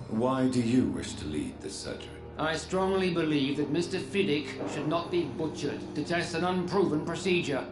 Why do you wish to lead this surgery? I strongly believe that Mr. Fiddick should not be butchered to test an unproven procedure.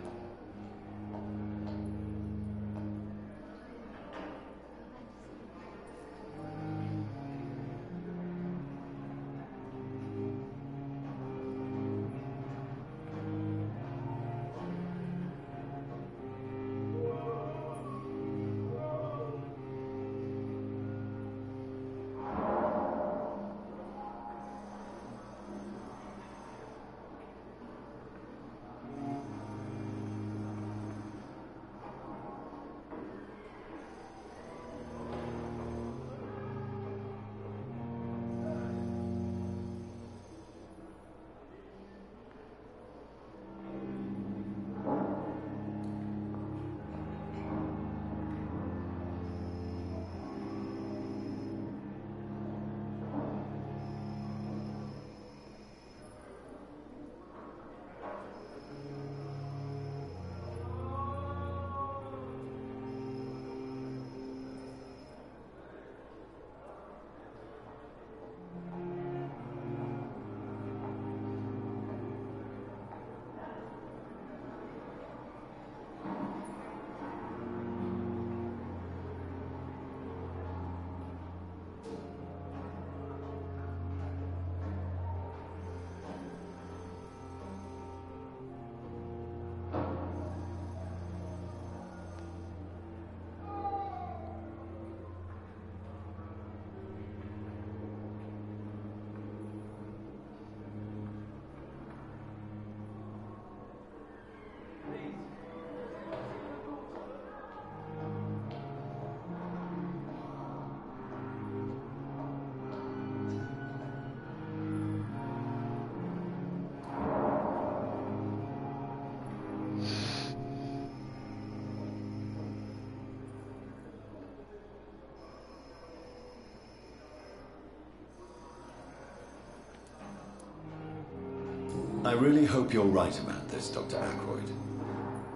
I really hope you're right about this, Dr. Ackroyd.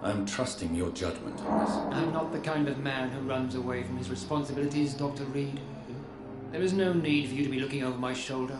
I'm trusting your judgment on this. I'm not the kind of man who runs away from his responsibilities, Dr. Reed. There is no need for you to be looking over my shoulder.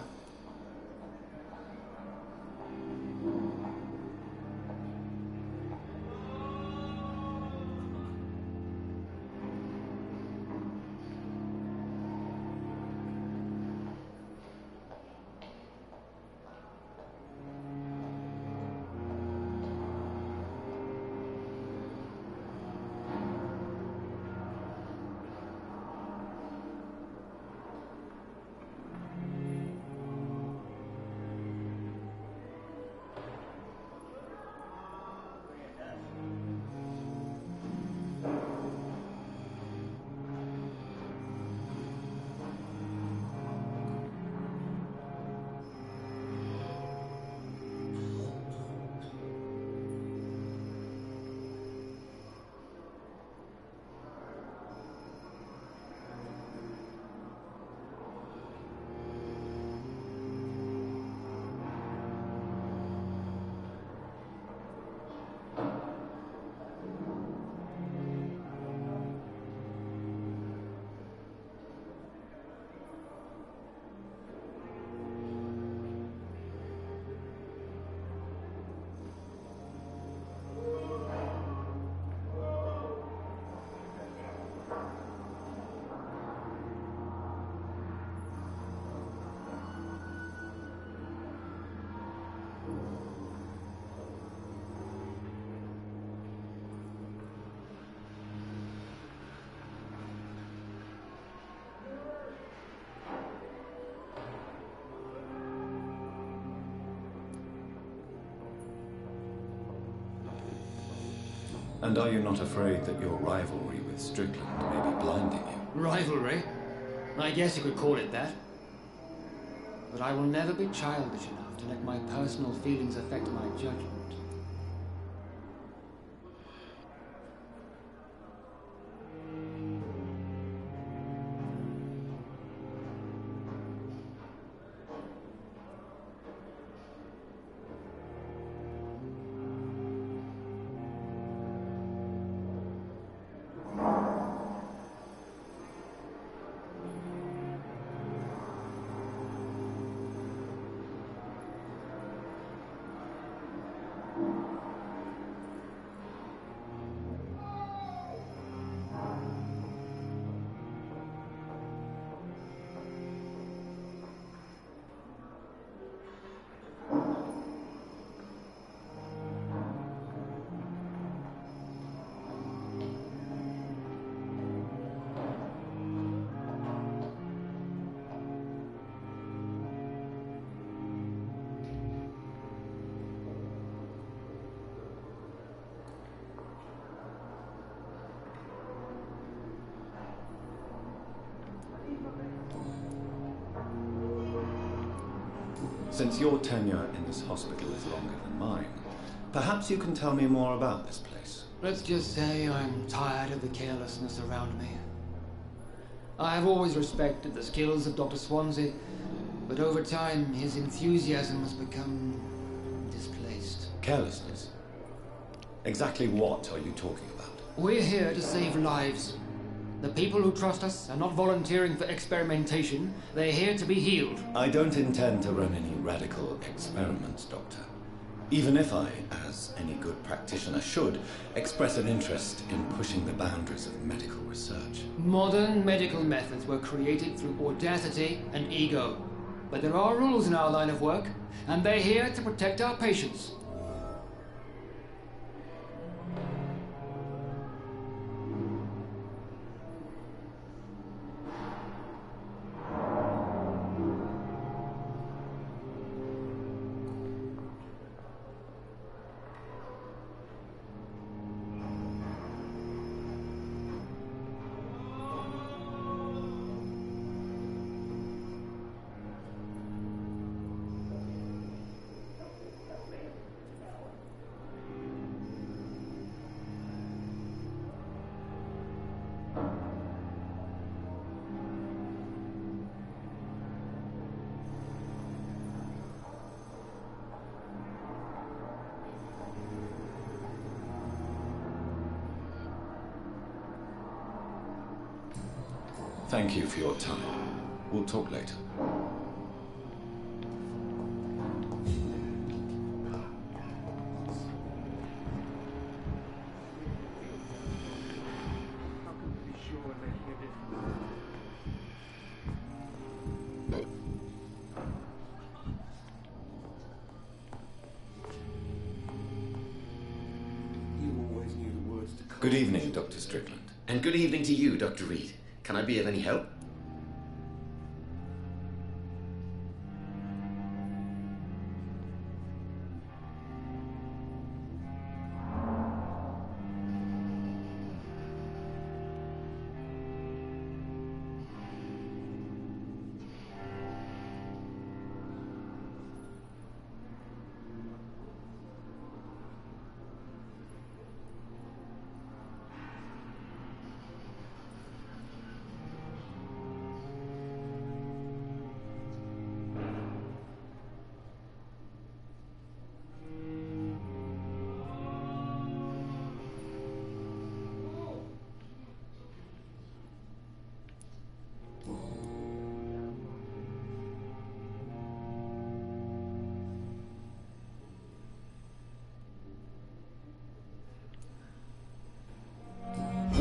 And are you not afraid that your rivalry with Strickland may be blinding you? Rivalry? I guess you could call it that. But I will never be childish enough to let my personal feelings affect my judgment. Since your tenure in this hospital is longer than mine, perhaps you can tell me more about this place. Let's just say I'm tired of the carelessness around me. I have always respected the skills of Dr. Swansea, but over time his enthusiasm has become displaced. Carelessness? Exactly what are you talking about? We're here to save lives. The people who trust us are not volunteering for experimentation. They're here to be healed. I don't intend to run any radical experiments, Doctor. Even if I, as any good practitioner should, express an interest in pushing the boundaries of medical research. Modern medical methods were created through audacity and ego. But there are rules in our line of work, and they're here to protect our patients. Thank you for your time. We'll talk later. Good evening, Dr. Strickland. And good evening to you, Dr. Reed. Can I be of any help?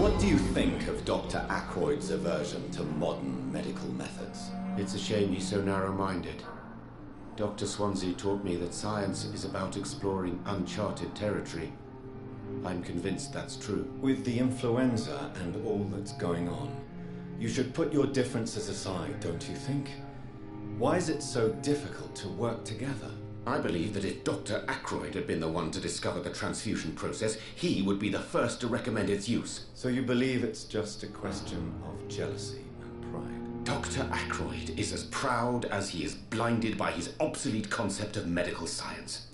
What do you think of Dr. Ackroyd's aversion to modern medical methods? It's a shame he's so narrow-minded. Dr. Swansea taught me that science is about exploring uncharted territory. I'm convinced that's true. With the influenza and all that's going on, you should put your differences aside, don't you think? Why is it so difficult to work together? I believe that if Dr. Ackroyd had been the one to discover the transfusion process, he would be the first to recommend its use. So you believe it's just a question of jealousy and pride? Dr. Ackroyd is as proud as he is blinded by his obsolete concept of medical science.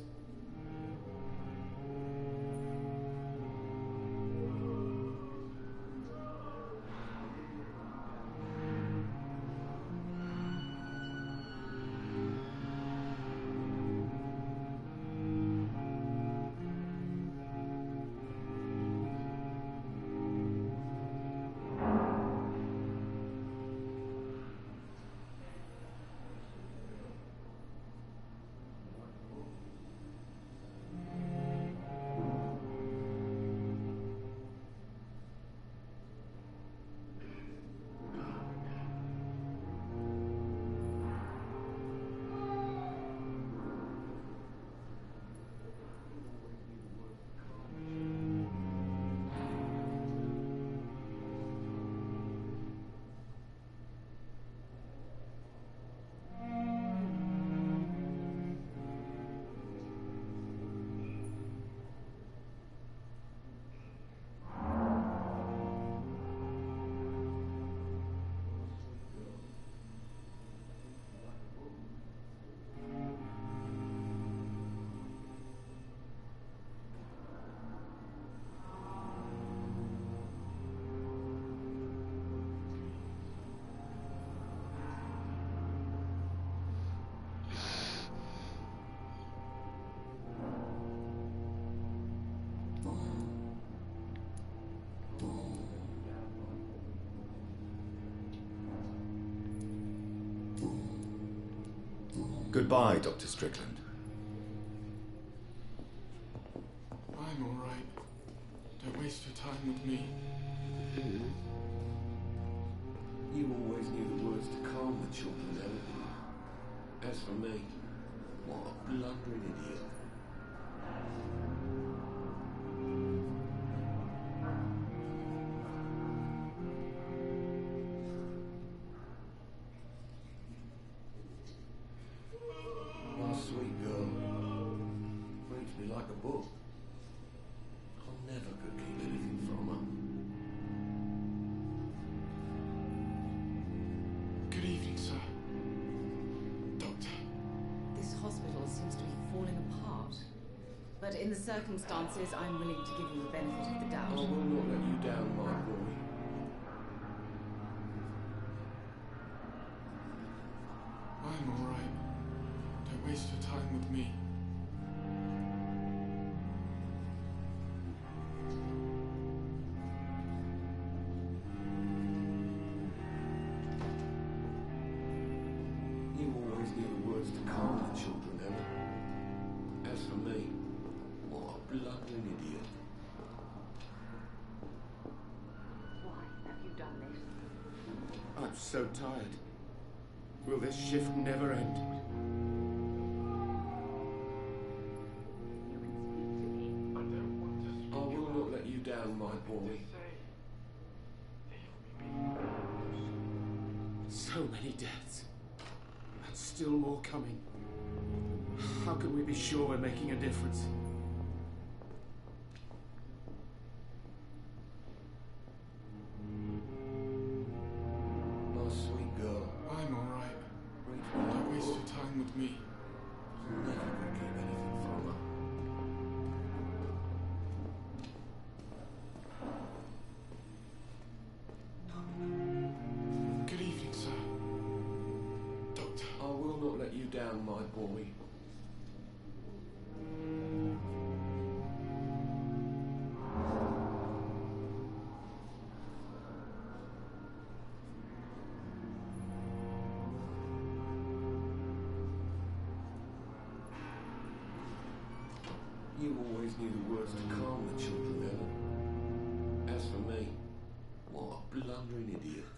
Goodbye, Dr. Strickland. I'm alright. Don't waste your time with me. You always knew the words to calm the children, Ellen. As for me, what a blundering idiot. My sweet girl reads me like a book. I never could keep anything from her. Good evening, sir. Doctor. This hospital seems to be falling apart. But in the circumstances, I'm willing to give you the benefit of the doubt. I will not let you down, my boy. I'm alright. Don't waste your time with me. You always knew the words to calm the children, Ellen. As for me, what a blundering idiot. Why have you done this? I'm so tired. Will this shift never end? I will not let you down, my boy. So many deaths. And still more coming. How can we be sure we're making a difference? My sweet girl. I'm alright. Don't waste your time with me. Never could keep anything from her. Good evening, sir. Doctor. I will not let you down, my boy. You always knew the words to calm the children, Ellen. As for me, what a blundering idiot.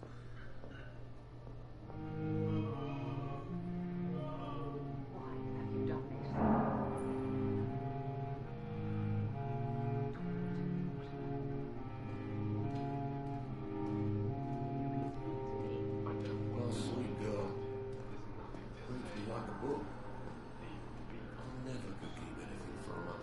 Why have you done this? My sweet girl reads me like a book. I never could keep anything from her.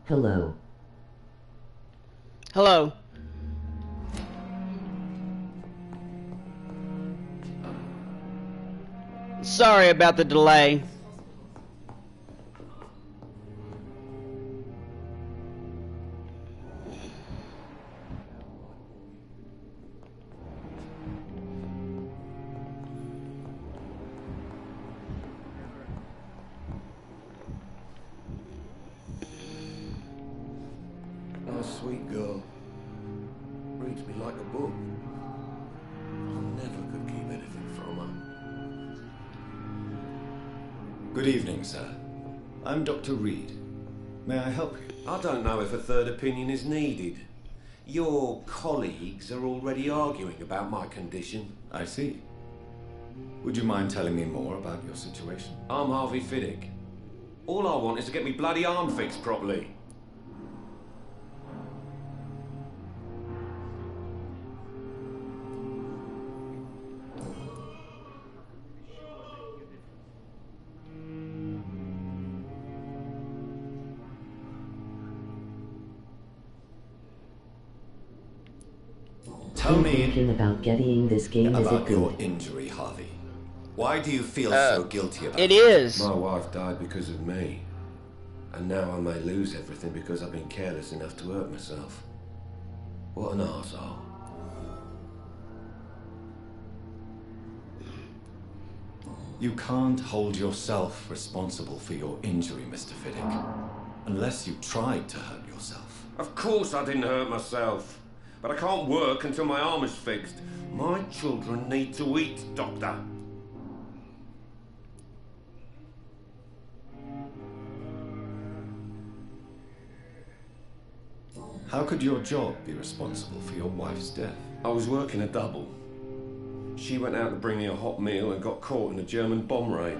Hello. Hello. Sorry about the delay. My sweet girl reads me like a book. I never could keep anything from her. Good evening, sir. I'm Dr. Reed. May I help you? I don't know if a third opinion is needed. Your colleagues are already arguing about my condition. I see. Would you mind telling me more about your situation? I'm Harvey Fiddick. All I want is to get me bloody arm fixed properly. Tell me thinking about getting this game is it about good? your injury, Harvey. Why do you feel so guilty about it? It is. My wife died because of me. And now I may lose everything because I've been careless enough to hurt myself. What an arsehole. You can't hold yourself responsible for your injury, Mr. Fiddick. Unless you tried to hurt yourself. Of course I didn't hurt myself. But I can't work until my arm is fixed. My children need to eat, Doctor. How could your job be responsible for your wife's death? I was working a double. She went out to bring me a hot meal and got caught in a German bomb raid.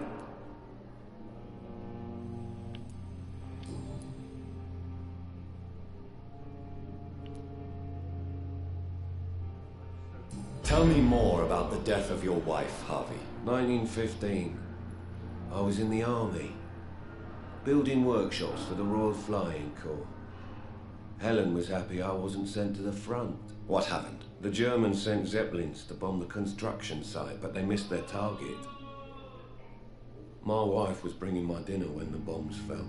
Tell me more about the death of your wife, Harvey. 1915. I was in the army, building workshops for the Royal Flying Corps. Helen was happy I wasn't sent to the front. What happened? The Germans sent Zeppelins to bomb the construction site, but they missed their target. My wife was bringing my dinner when the bombs fell.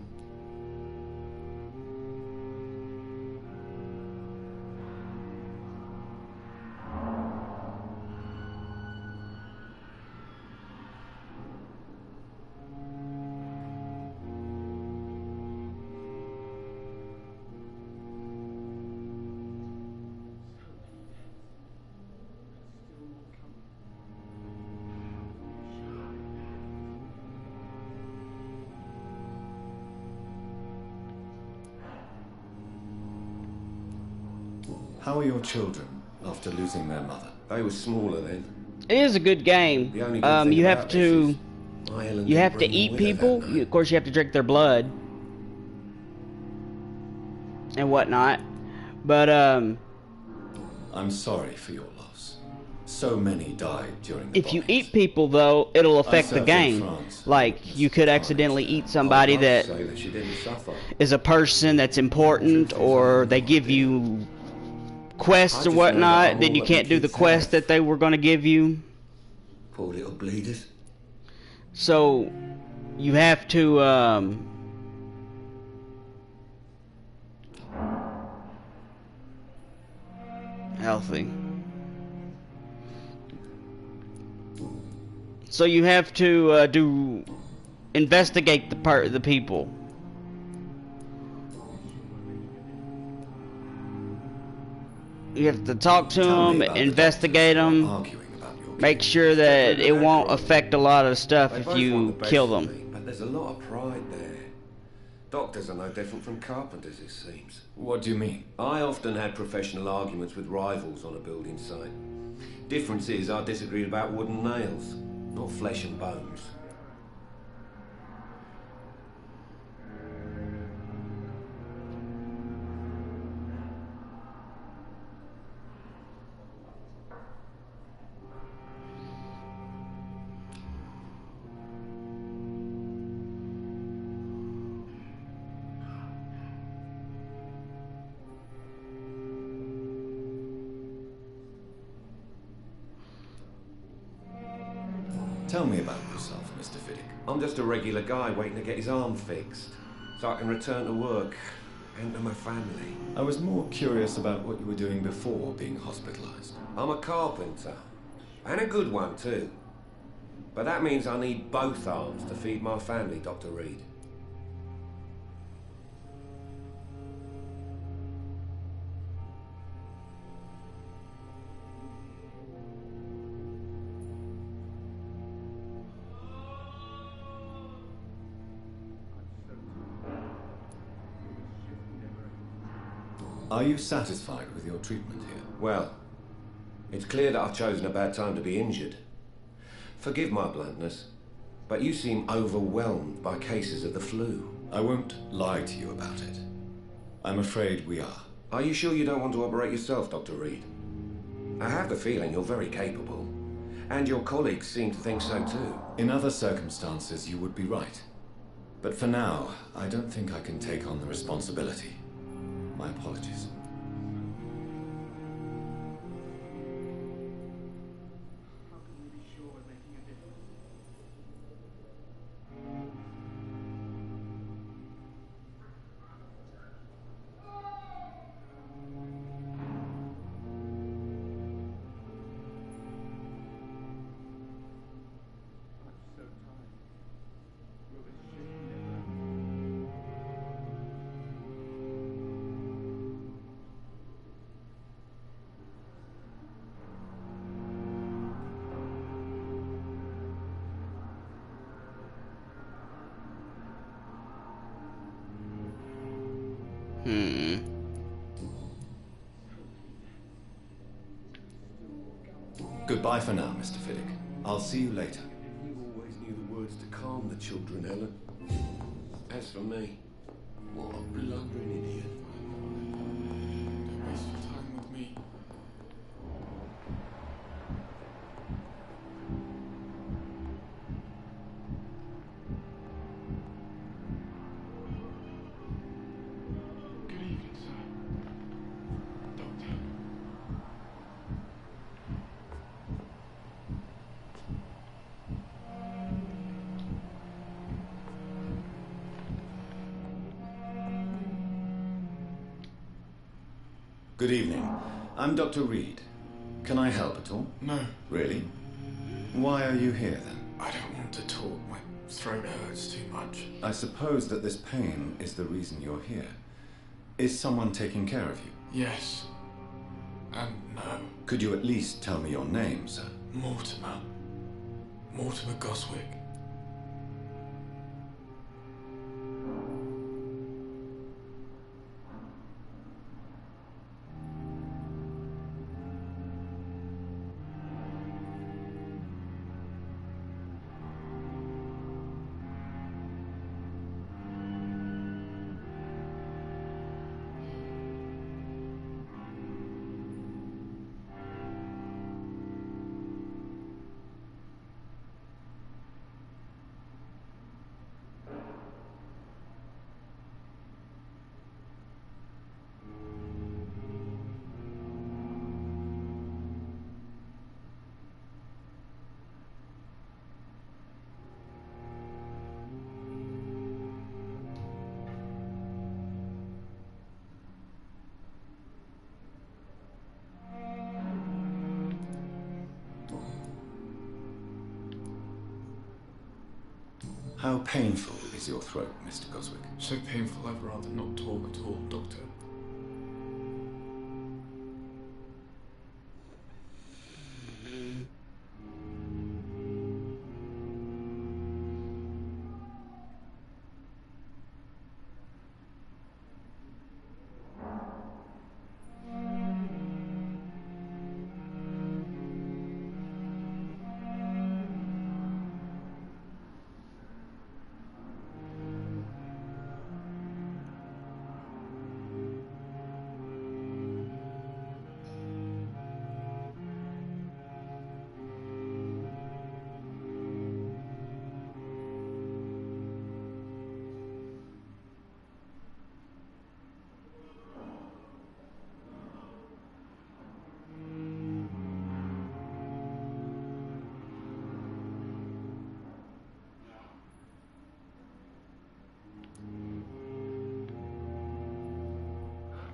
How are your children after losing their mother? They were smaller then. It is a good game. The only good thing You about have this to is my Helen you didn't have to bring them eat with her people. that night. Of course, you have to drink their blood and whatnot. But I'm sorry for your loss. So many died during the if you eat people, though, it'll affect the served in game. France. Like, you could accidentally eat somebody that Say that she didn't suffer. is a person that's important, or they give you quests or whatnot, then you can't do the quest that they were going to give you. Poor little bleeders. So you have to healthy. So you have to investigate the people. You have to talk to them, investigate them, make sure that it won't affect a lot of stuff They if both you want the best kill for them. me, but there's a lot of pride there. Doctors are no different from carpenters, it seems. What do you mean? I often had professional arguments with rivals on a building site. Difference is I disagreed about wooden nails, not flesh and bones. Tell me about yourself, Mr. Fiddick. I'm just a regular guy waiting to get his arm fixed, so I can return to work and to my family. I was more curious about what you were doing before being hospitalized. I'm a carpenter, and a good one too. But that means I need both arms to feed my family, Dr. Reed. Are you satisfied with your treatment here? Well, it's clear that I've chosen a bad time to be injured. Forgive my bluntness, but you seem overwhelmed by cases of the flu. I won't lie to you about it. I'm afraid we are. Are you sure you don't want to operate yourself, Dr. Reed? I have the feeling you're very capable, and your colleagues seem to think so too. In other circumstances, you would be right. But for now, I don't think I can take on the responsibility. My apologies. Goodbye for now, Mr. Fiddick. I'll see you later. You always knew the words to calm the children, Helen. As for me, what a blundering idiot. Don't waste your time with me. Good evening, sir. Doctor. Good evening. I'm Dr. Reed. Can I help at all? No. Really? Why are you here then? I don't want to talk. My throat hurts too much. I suppose that this pain is the reason you're here. Is someone taking care of you? Yes. And no. Could you at least tell me your name, sir? Mortimer. Mortimer Goswick. How painful is your throat, Mr. Goswick? So painful I'd rather not talk at all, Doctor.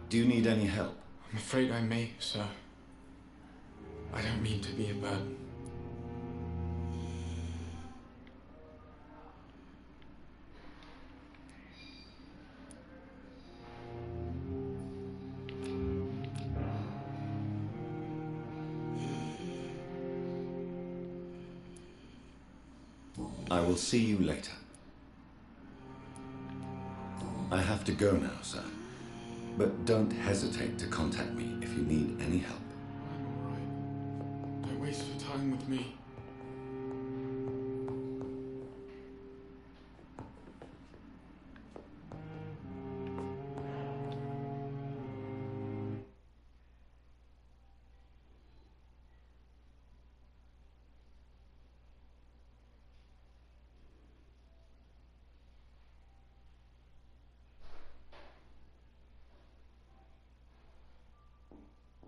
Do you need any help? I'm afraid I may, sir. I don't mean to be a burden. I will see you later. I have to go now, sir. But don't hesitate to contact me if you need any help. I'm alright. Don't waste your time with me.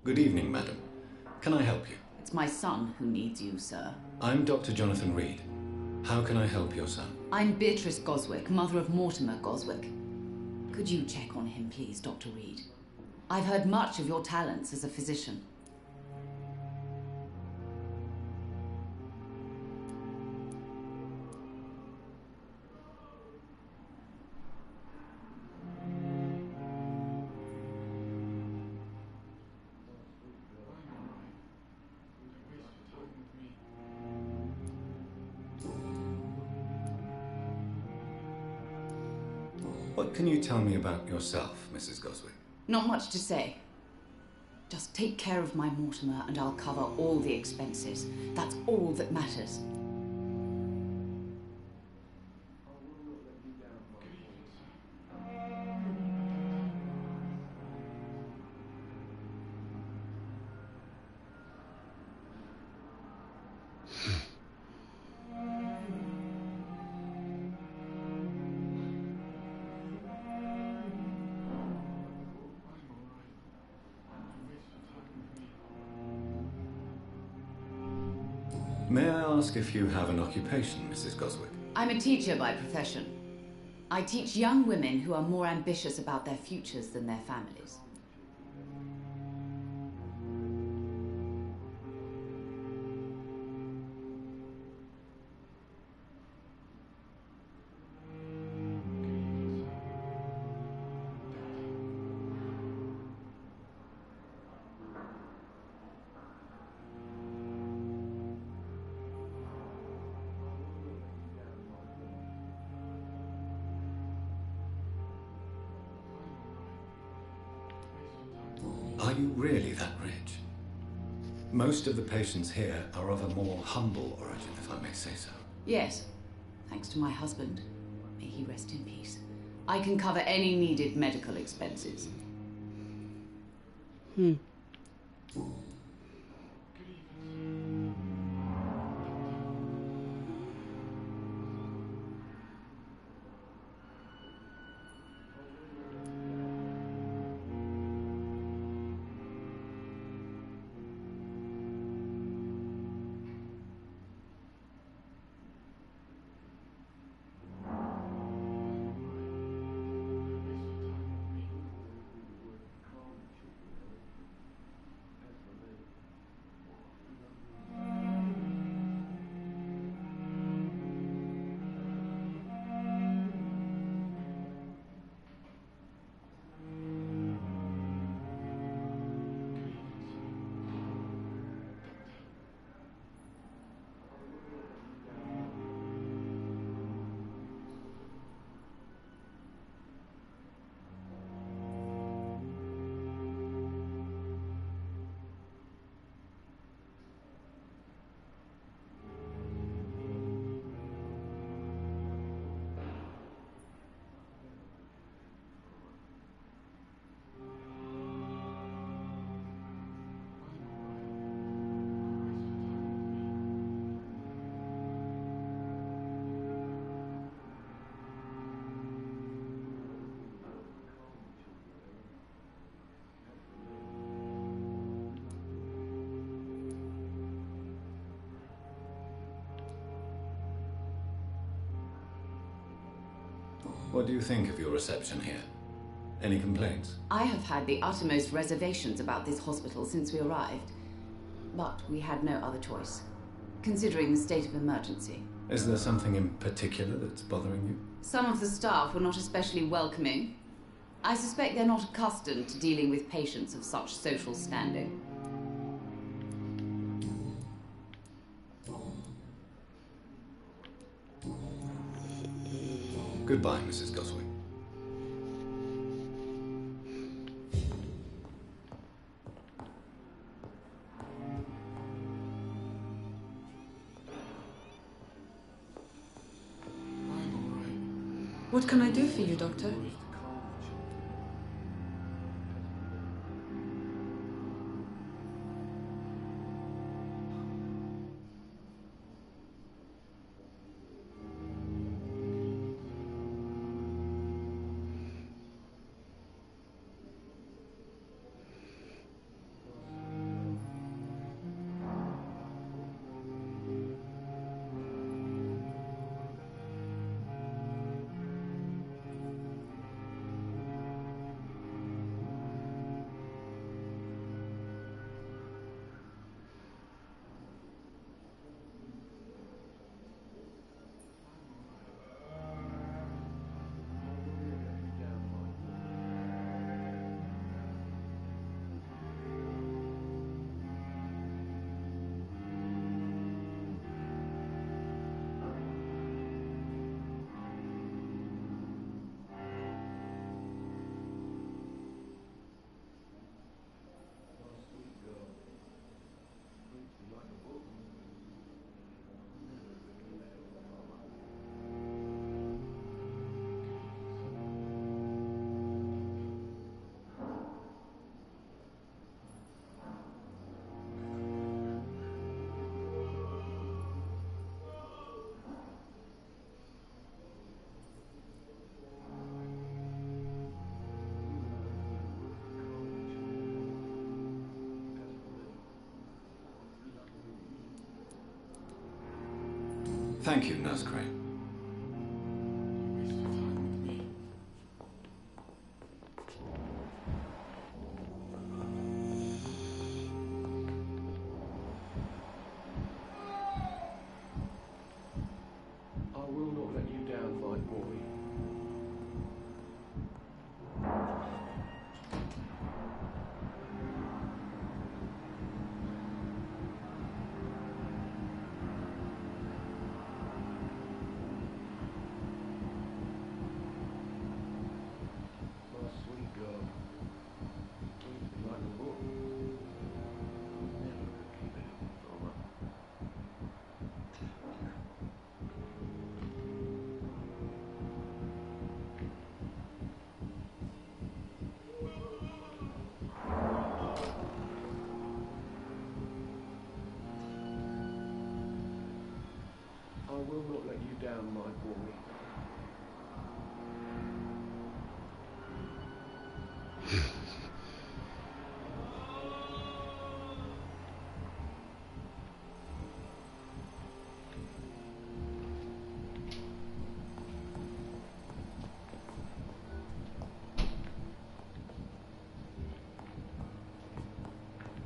Good evening, madam. Can I help you? It's my son who needs you, sir. I'm Dr. Jonathan Reed. How can I help your son? I'm Beatrice Goswick, mother of Mortimer Goswick. Could you check on him, please, Dr. Reed? I've heard much of your talents as a physician. What can you tell me about yourself, Mrs. Goswick? Not much to say. Just take care of my Mortimer and I'll cover all the expenses. That's all that matters. May I ask if you have an occupation, Mrs. Goswick? I'm a teacher by profession. I teach young women who are more ambitious about their futures than their families. Are you really that rich? Most of the patients here are of a more humble origin, if I may say so. Yes, thanks to my husband. May he rest in peace. I can cover any needed medical expenses. What do you think of your reception here? Any complaints? I have had the uttermost reservations about this hospital since we arrived. But we had no other choice, considering the state of emergency. Is there something in particular that's bothering you? Some of the staff were not especially welcoming. I suspect they're not accustomed to dealing with patients of such social standing. Goodbye, Mrs. Goswick. What can I do for you, Doctor? Thank you, Nurse Crane. I will not let you down, my boy. My sweet girl. Like a book. Never could keep anything from her. I will not let you down, my boy.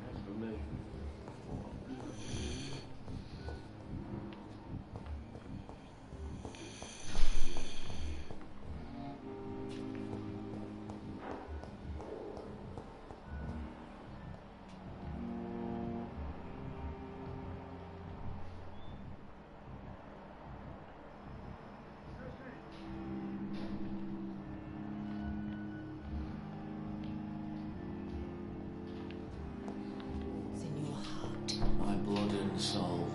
As for me, It's in your heart. My blood and soul.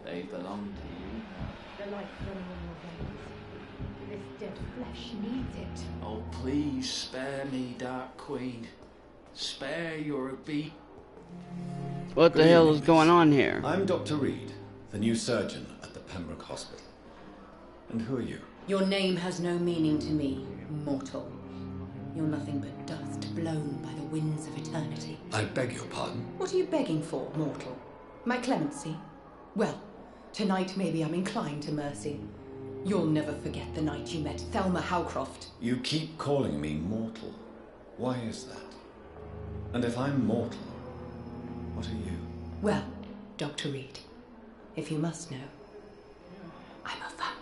They belong to you now. The life running in your veins. This dead flesh needs it. Oh, please spare me, Dark Queen. Spare your beat. What the hell is going on here? I'm Dr. Reed, the new surgeon at the Pembroke Hospital. And who are you? Your name has no meaning to me, mortal. You're nothing but dust blown by the winds of eternity. I beg your pardon. What are you begging for, mortal? My clemency? Well, tonight maybe I'm inclined to mercy. You'll never forget the night you met Thelma Howcroft. You keep calling me mortal. Why is that? And if I'm mortal, what are you? Well, Dr. Reed, if you must know, I'm a vampire.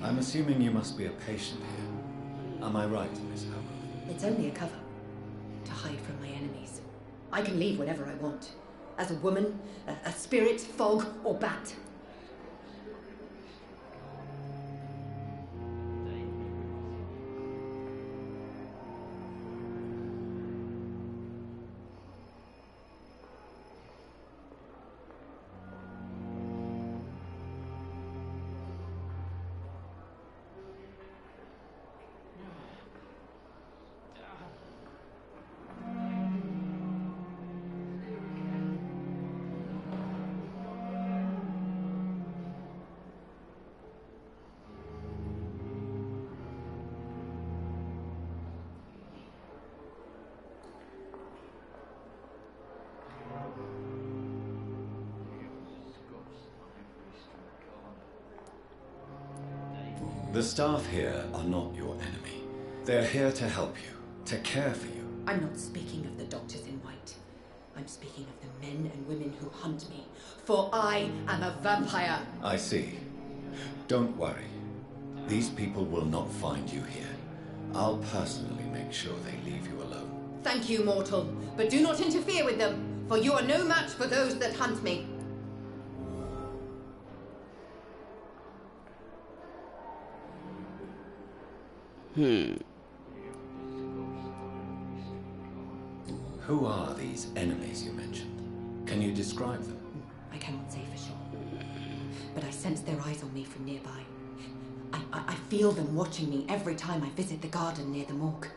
I'm assuming you must be a patient here. Am I right, Miss Howcroft? It's only a cover to hide from my enemies. I can leave whenever I want. As a woman, a spirit, fog, or bat. The staff here are not your enemy. They're here to help you, to care for you. I'm not speaking of the doctors in white. I'm speaking of the men and women who hunt me, for I am a vampire. I see. Don't worry. These people will not find you here. I'll personally make sure they leave you alone. Thank you, mortal, but do not interfere with them, for you are no match for those that hunt me. Who are these enemies you mentioned? Can you describe them? I cannot say for sure, but I sense their eyes on me from nearby. I feel them watching me every time I visit the garden near the morgue.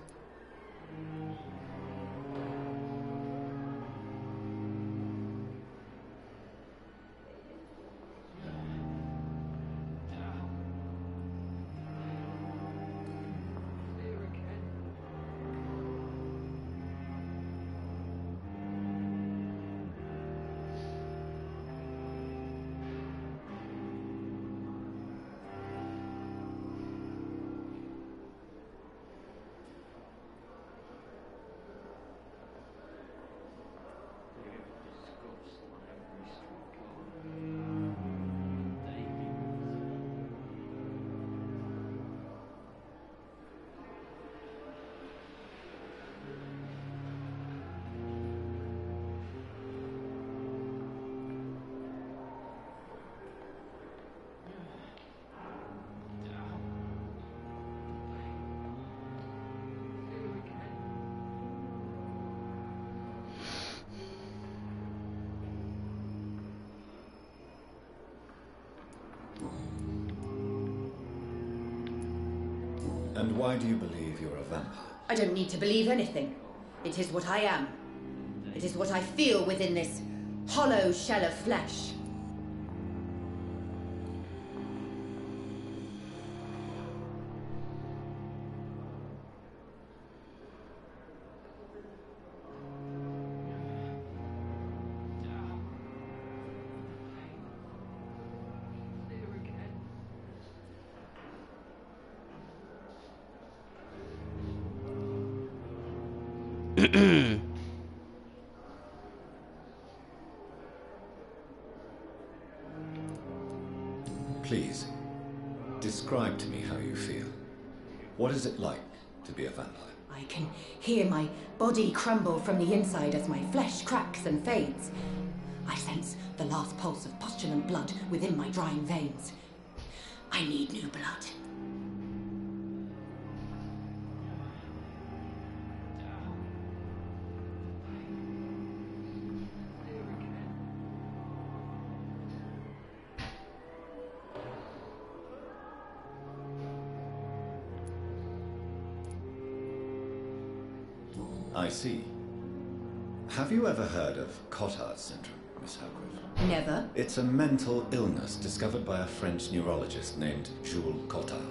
And why do you believe you're a vampire? I don't need to believe anything. It is what I am. It is what I feel within this hollow shell of flesh. Please, describe to me how you feel. What is it like to be a vampire? I can hear my body crumble from the inside as my flesh cracks and fades. I sense the last pulse of postulant blood within my drying veins. I need new blood. I see. Have you ever heard of Cotard syndrome, Miss Howcroft? Never. It's a mental illness discovered by a French neurologist named Jules Cotard.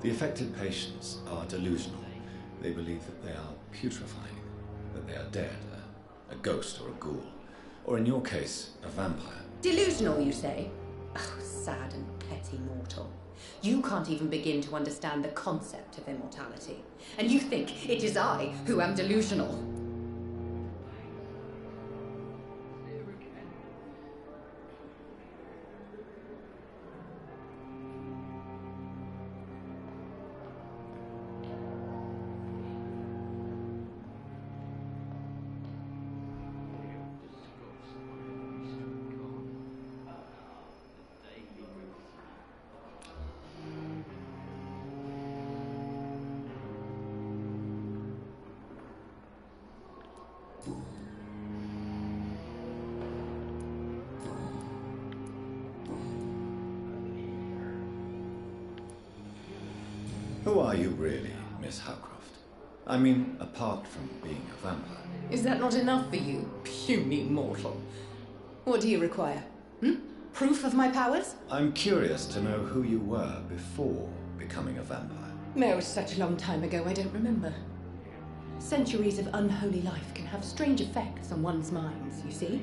The affected patients are delusional. They believe that they are putrefying, that they are dead, a ghost or a ghoul, or in your case, a vampire. Delusional, you say? Oh, sad and petty mortal. You can't even begin to understand the concept of immortality. And you think it is I who am delusional. Who are you really, Miss Howcroft? I mean, apart from being a vampire. Is that not enough for you, puny mortal? What do you require? Proof of my powers? I'm curious to know who you were before becoming a vampire. No, such a long time ago I don't remember. Centuries of unholy life can have strange effects on one's minds, you see?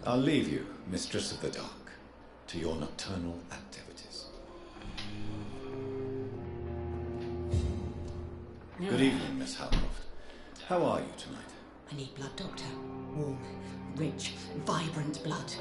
I'll leave you, Mistress of the Dark, to your nocturnal activities. Good evening, Miss Howcroft. How are you tonight? I need blood, Doctor. Warm, rich, vibrant blood.